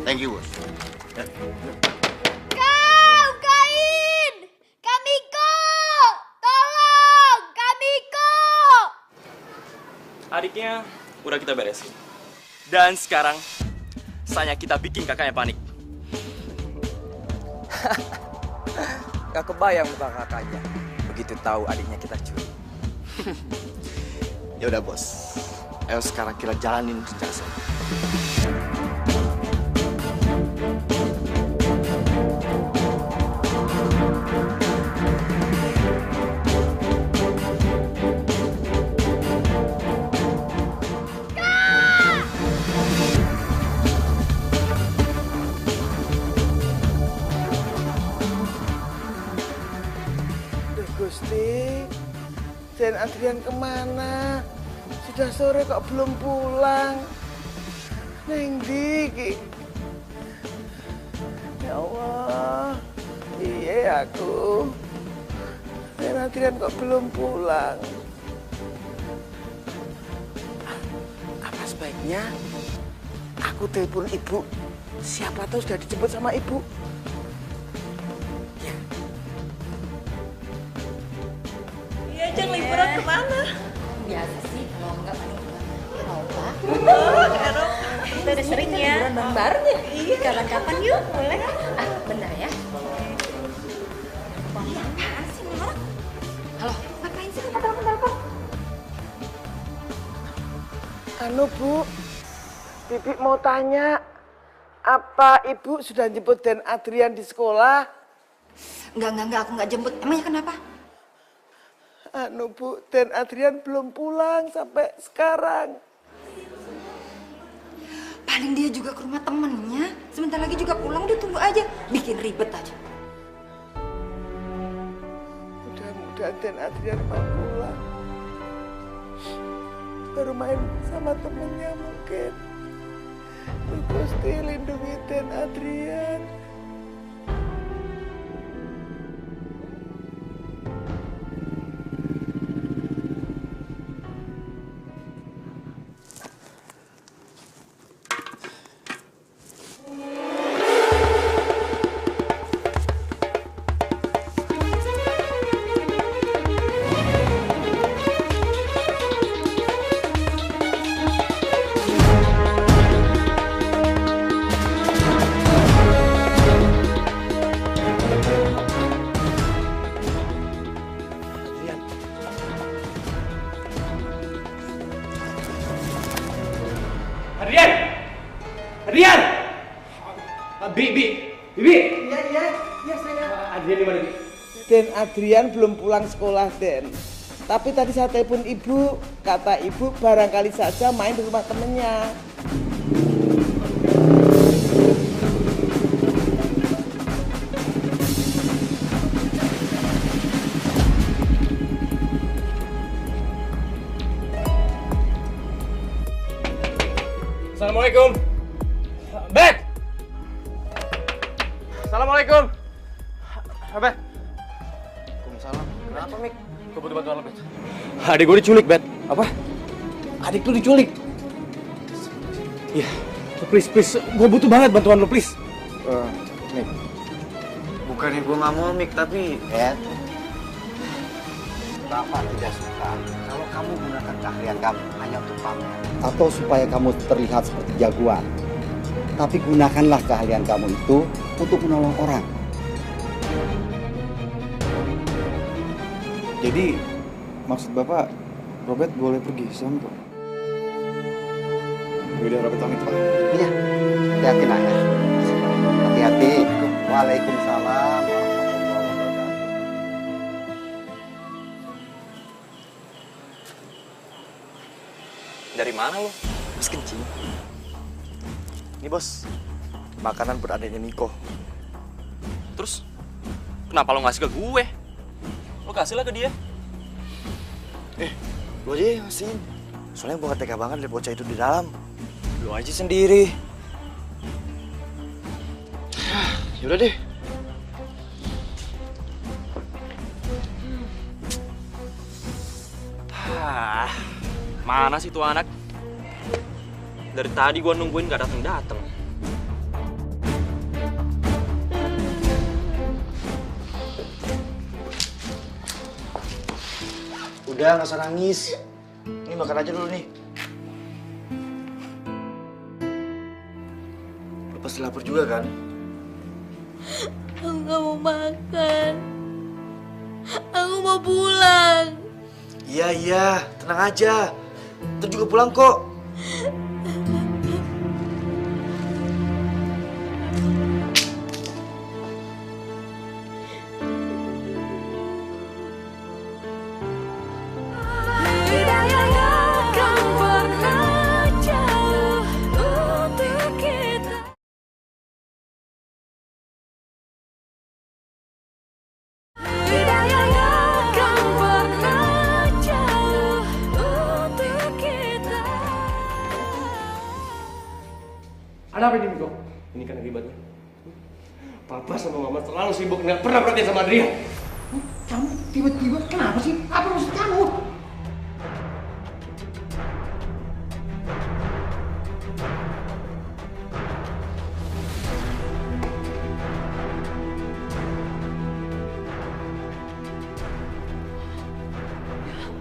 Speaker 4: Thank you bos.
Speaker 5: Kak, bukain! Kak Miko! Tolong! Kak Miko!
Speaker 17: Adiknya udah kita beresin. Dan sekarang saatnya kita bikin kakaknya panik.
Speaker 12: Gak kebayang muka kakaknya begitu tahu adiknya kita curi.
Speaker 4: Ya udah bos, ayo sekarang kita jalanin rencana saya.
Speaker 1: Gusti, Den Adrian kemana? Sudah sore kok belum pulang? Neng Diki. Ya Allah, iya aku. Den Adrian kok belum pulang? Apa sebaiknya aku telepon ibu? Siapa tahu sudah dijemput sama ibu.
Speaker 5: Ajeng liburan kemana?
Speaker 3: Biasa sih, kalau enggak paling ke Eropa.
Speaker 5: Oh, ke Eropa. Kita udah sering ya.
Speaker 3: Liburan bareng ya?
Speaker 5: Iya. Kapan-kapan yuk, boleh?
Speaker 3: Ah, bentar ya. Iya, apaan sih nih orang? Halo, ngapain sih kita telepon-telepon?
Speaker 1: Anu Bu, Bibi mau tanya, apa Ibu sudah jemput Den Adrian di sekolah?
Speaker 3: Enggak, aku enggak jemput. Emangnya kenapa?
Speaker 1: Anu Bu, Den Adrian belum pulang sampai sekarang.
Speaker 3: Paling dia juga ke rumah temennya. Sebentar lagi juga pulang, udah tunggu aja. Bikin ribet aja.
Speaker 1: Mudah-mudahan Den Adrian mau pulang. Baru main sama temennya mungkin. Gusti lindungi Den Adrian.
Speaker 11: Adrian! Bibi!
Speaker 1: Iya saya.
Speaker 11: Adrian di mana, Bi?
Speaker 1: Den Adrian belum pulang sekolah, Den. Tapi tadi saya telepon ibu, kata ibu barangkali saja main di rumah temennya.
Speaker 11: Assalamualaikum. Bet. Assalamualaikum. Bet.
Speaker 4: Waalaikumsalam. Kenapa, Mik?
Speaker 11: Gue butuh bantuan lo, Bet. Adik gue diculik, Bet. Apa? Adik lu diculik. Iya. Please. Gue butuh banget bantuan lo, please.
Speaker 4: Mik. Bukannya gue nggak mau, Mik, tapi...
Speaker 6: Bapak tidak suka kalau kamu gunakan keahlian kamu hanya untuk pamer atau supaya kamu terlihat seperti jagoan. Tapi gunakanlah keahlian kamu itu untuk menolong orang.
Speaker 12: Jadi maksud Bapak, Robert boleh pergi sama Pak? Udah Robert pamit, Pak.
Speaker 6: Iya, hati-hati nak ya. Hati-hati. Waalaikumsalam.
Speaker 17: Dari mana lo?
Speaker 4: Habis kencing. Ini bos, makanan buat adanya Niko.
Speaker 17: Terus, kenapa lo ngasih ke gue? Lo kasih lah ke dia.
Speaker 4: Lo aja yang ngasihin. Soalnya gue gak tega banget liat bocah itu di dalam. Lo aja sendiri. Yaudah deh.
Speaker 17: Mana sih tuh anak? Dari tadi gua nungguin gak dateng-dateng.
Speaker 4: Udah, gak usah nangis. Ini makan aja dulu nih. Lo pasti lapar juga kan?
Speaker 5: Aku gak mau makan. Aku mau pulang.
Speaker 12: Iya, tenang aja. Ntar juga pulang kok.
Speaker 11: Ada apa ini, Miko? Ini kan akibatnya. Papa sama Mama terlalu sibuk, nggak pernah perhatian sama Adrian.
Speaker 16: Kamu tiba-tiba kenapa sih? Apa maksud kamu?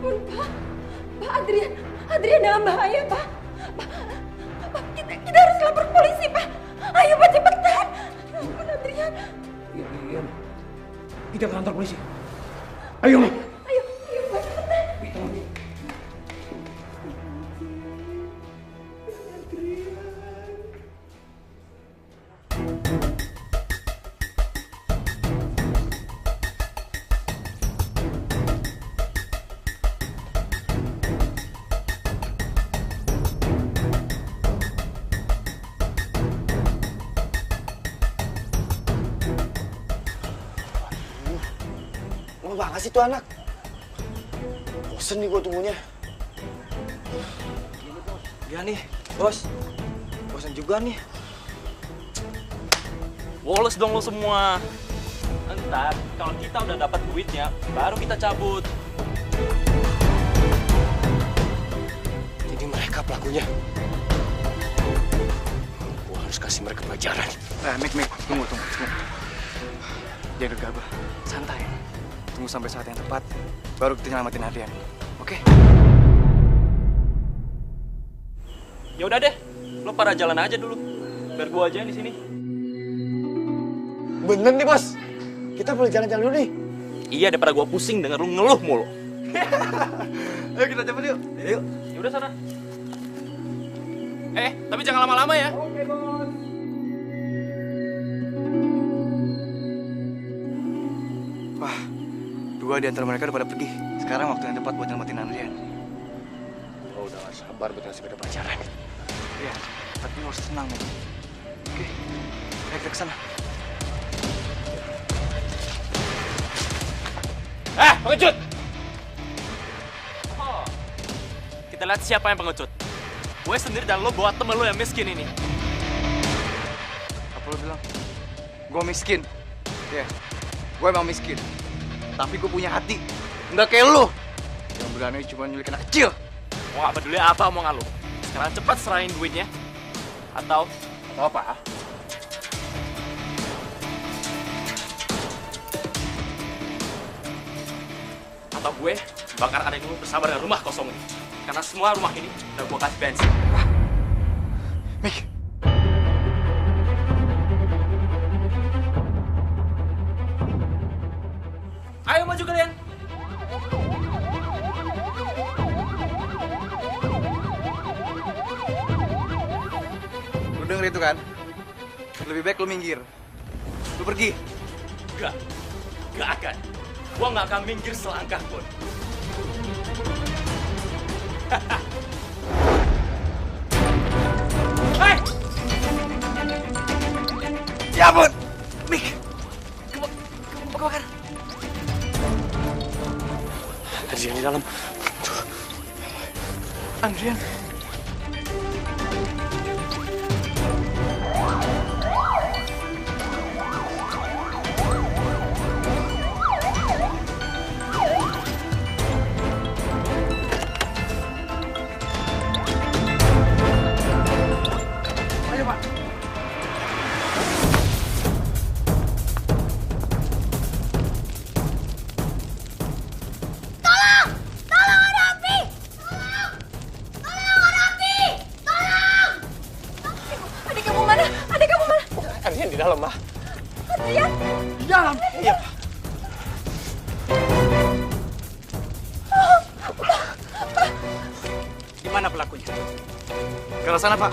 Speaker 3: ampun, Pak. Pak, Adrian dalam bahaya, Pak. Pak, kita harus lapor polisi, Pak. Ayo, Pak, cepetan. Ya ampun, Adrian.
Speaker 11: Iya. Kita ke kantor polisi. Ayo, Ma.
Speaker 3: Ayo, Pak, cepetan.
Speaker 4: Lama banget sih tuh anak. Bosen nih gue tunggunya.
Speaker 12: Iya nih, bos. Bosan juga nih.
Speaker 17: Woles dong lo semua. Ntar kalau kita udah dapat duitnya, baru kita cabut.
Speaker 11: Jadi mereka pelakunya. Gua harus kasih mereka pelajaran.
Speaker 12: Mik, tunggu. Jangan gegabah, santai. Tunggu sampai saat yang tepat, baru kita nyelamatin Adrian. Oke?
Speaker 17: Ya udah deh, lo pada jalan aja dulu. Biar gua aja di sini.
Speaker 4: Bener nih, Bos. Kita boleh jalan-jalan dulu nih.
Speaker 17: Iya, daripada gua pusing denger lu ngeluh mulu.
Speaker 12: Ayo kita cabut yuk. Yuk.
Speaker 17: Ya udah sana. Tapi jangan lama-lama ya.
Speaker 12: Oke, Bos. Wah, dua di antara mereka udah pada pergi. Sekarang waktu yang tepat buat nyelamatin Adrian.
Speaker 11: Oh, udah gak sabar buat kasih mereka pelajaran.
Speaker 12: Iya, tapi harus tenang, Mik. Oke, ayo kita kesana.
Speaker 17: Pengecut! Oh, kita lihat siapa yang pengecut. Gue sendiri dan lo bawa temen lo yang miskin ini.
Speaker 12: Apa lo bilang? Gue miskin. Ya, gue emang miskin. Tapi gue punya hati. Nggak kayak lo. Yang berani cuma nyulik anak kecil.
Speaker 17: Wah, peduli apa omongan lo. Sekarang cepat serahin duitnya. Atau apa? Atau gue bakar adek lu bersama dengan rumah kosong ini. Karena semua rumah ini udah gue kasih bensin.
Speaker 12: Mik.
Speaker 17: Ayo maju kalian.
Speaker 12: Lu denger itu kan? Lebih baik lu minggir. Lu pergi.
Speaker 17: Gak akan. Gua gak akan minggir selangkah pun. Hei!
Speaker 12: Ya ampun! Mik! Kebakar!
Speaker 11: Adrian di dalam.
Speaker 12: Adrian.
Speaker 5: Tolong ada api! Tolong!
Speaker 11: Ke arah sana, Pak.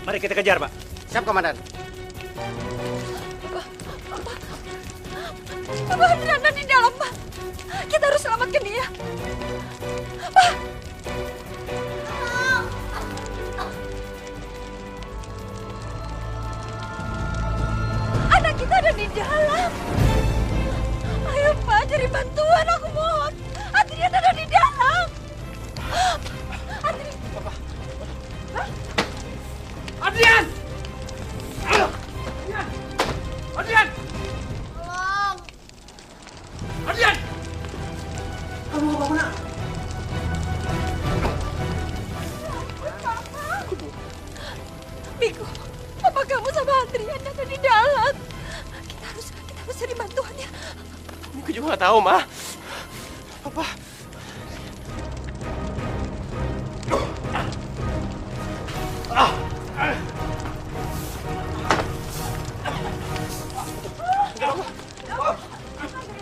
Speaker 11: Mari kita kejar, Pak.
Speaker 13: Siap, Komandan.
Speaker 3: Pak Adrian ada di dalam, Pak. Kita harus selamatkan dia. Pak. Anak kita ada di dalam. Ayo, Pak, cari bantuan, aku mohon. Adrian ada di dalam. Adrian.
Speaker 11: Adrian! Adrian!
Speaker 5: Tolong.
Speaker 11: Adrian! Kamu mau kemana?
Speaker 3: Miko, papa kamu sama Adrian ada di dalam. Kita harus cari bantuannya.
Speaker 11: Aku juga nggak tahu, Ma. Apa?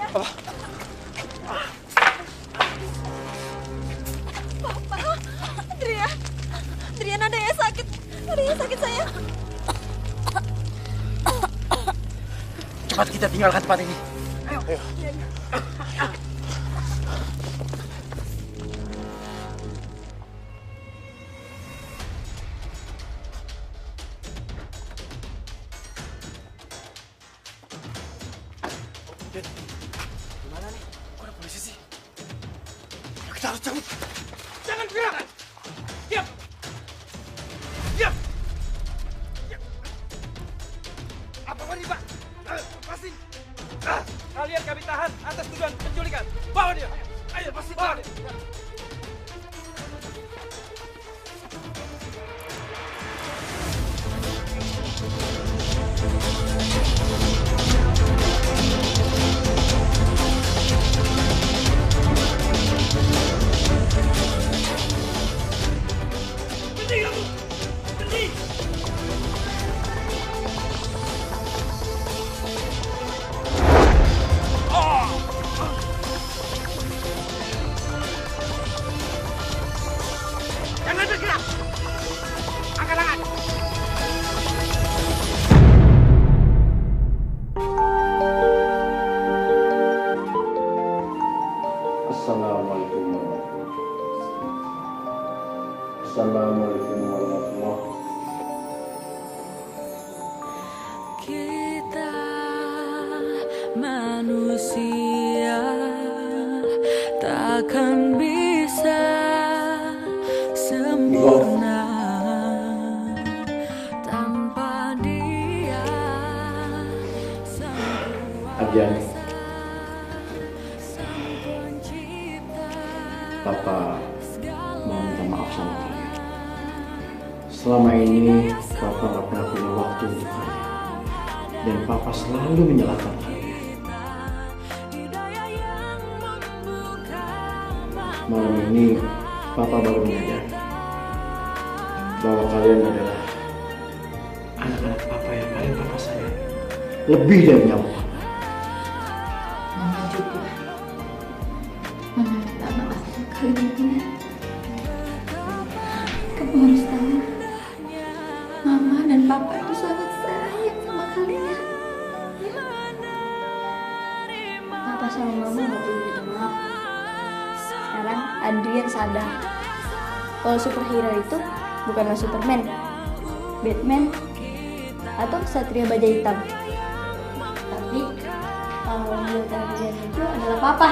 Speaker 3: Papa, Adrian ada yang sakit. Ada yang sakit, sayang.
Speaker 11: Cepat kita tinggalkan tempat ini. Ayo.
Speaker 2: Gimana nih? Kok ada polisi sih? Kita harus cabut. Jangan gerak. Diam. Diam. Diam. Apa ini, Pak? Lepasin. Kalian kami tahan atas tuduhan penculikan. Bawa dia. Ayo, lepasin. Bawa dia. Berhenti kamu! Berhenti! Jangan bergerak! Angkat tangan!
Speaker 7: Assalamualaikum warahmatullahi wabarakatuh. Assalamualaikum warahmatullahi
Speaker 18: Kita manusia takkan bisa sempurna tanpa dia.
Speaker 7: Adrian, Papa mau minta maaf sama kalian. Selama ini Papa gak pernah punya waktu untuk kalian. Dan Papa selalu menyalahkan kalian. Malam ini Papa baru menyadari bahwa kalian adalah anak-anak Papa yang paling Papa sayang. Lebih dari nyawa Papa.
Speaker 5: Mama juga. Mama minta maaf kalian ini. Kamu harus tahu, Mama dan Papa itu sangat sayang sama kalian. Papa sama Mama nggak perlu minta maaf. Sekarang Adrian sadar kalau superhero itu bukanlah Superman, Batman, atau Satria Baja Hitam. Tapi kalau menurut Adrian itu adalah Papa.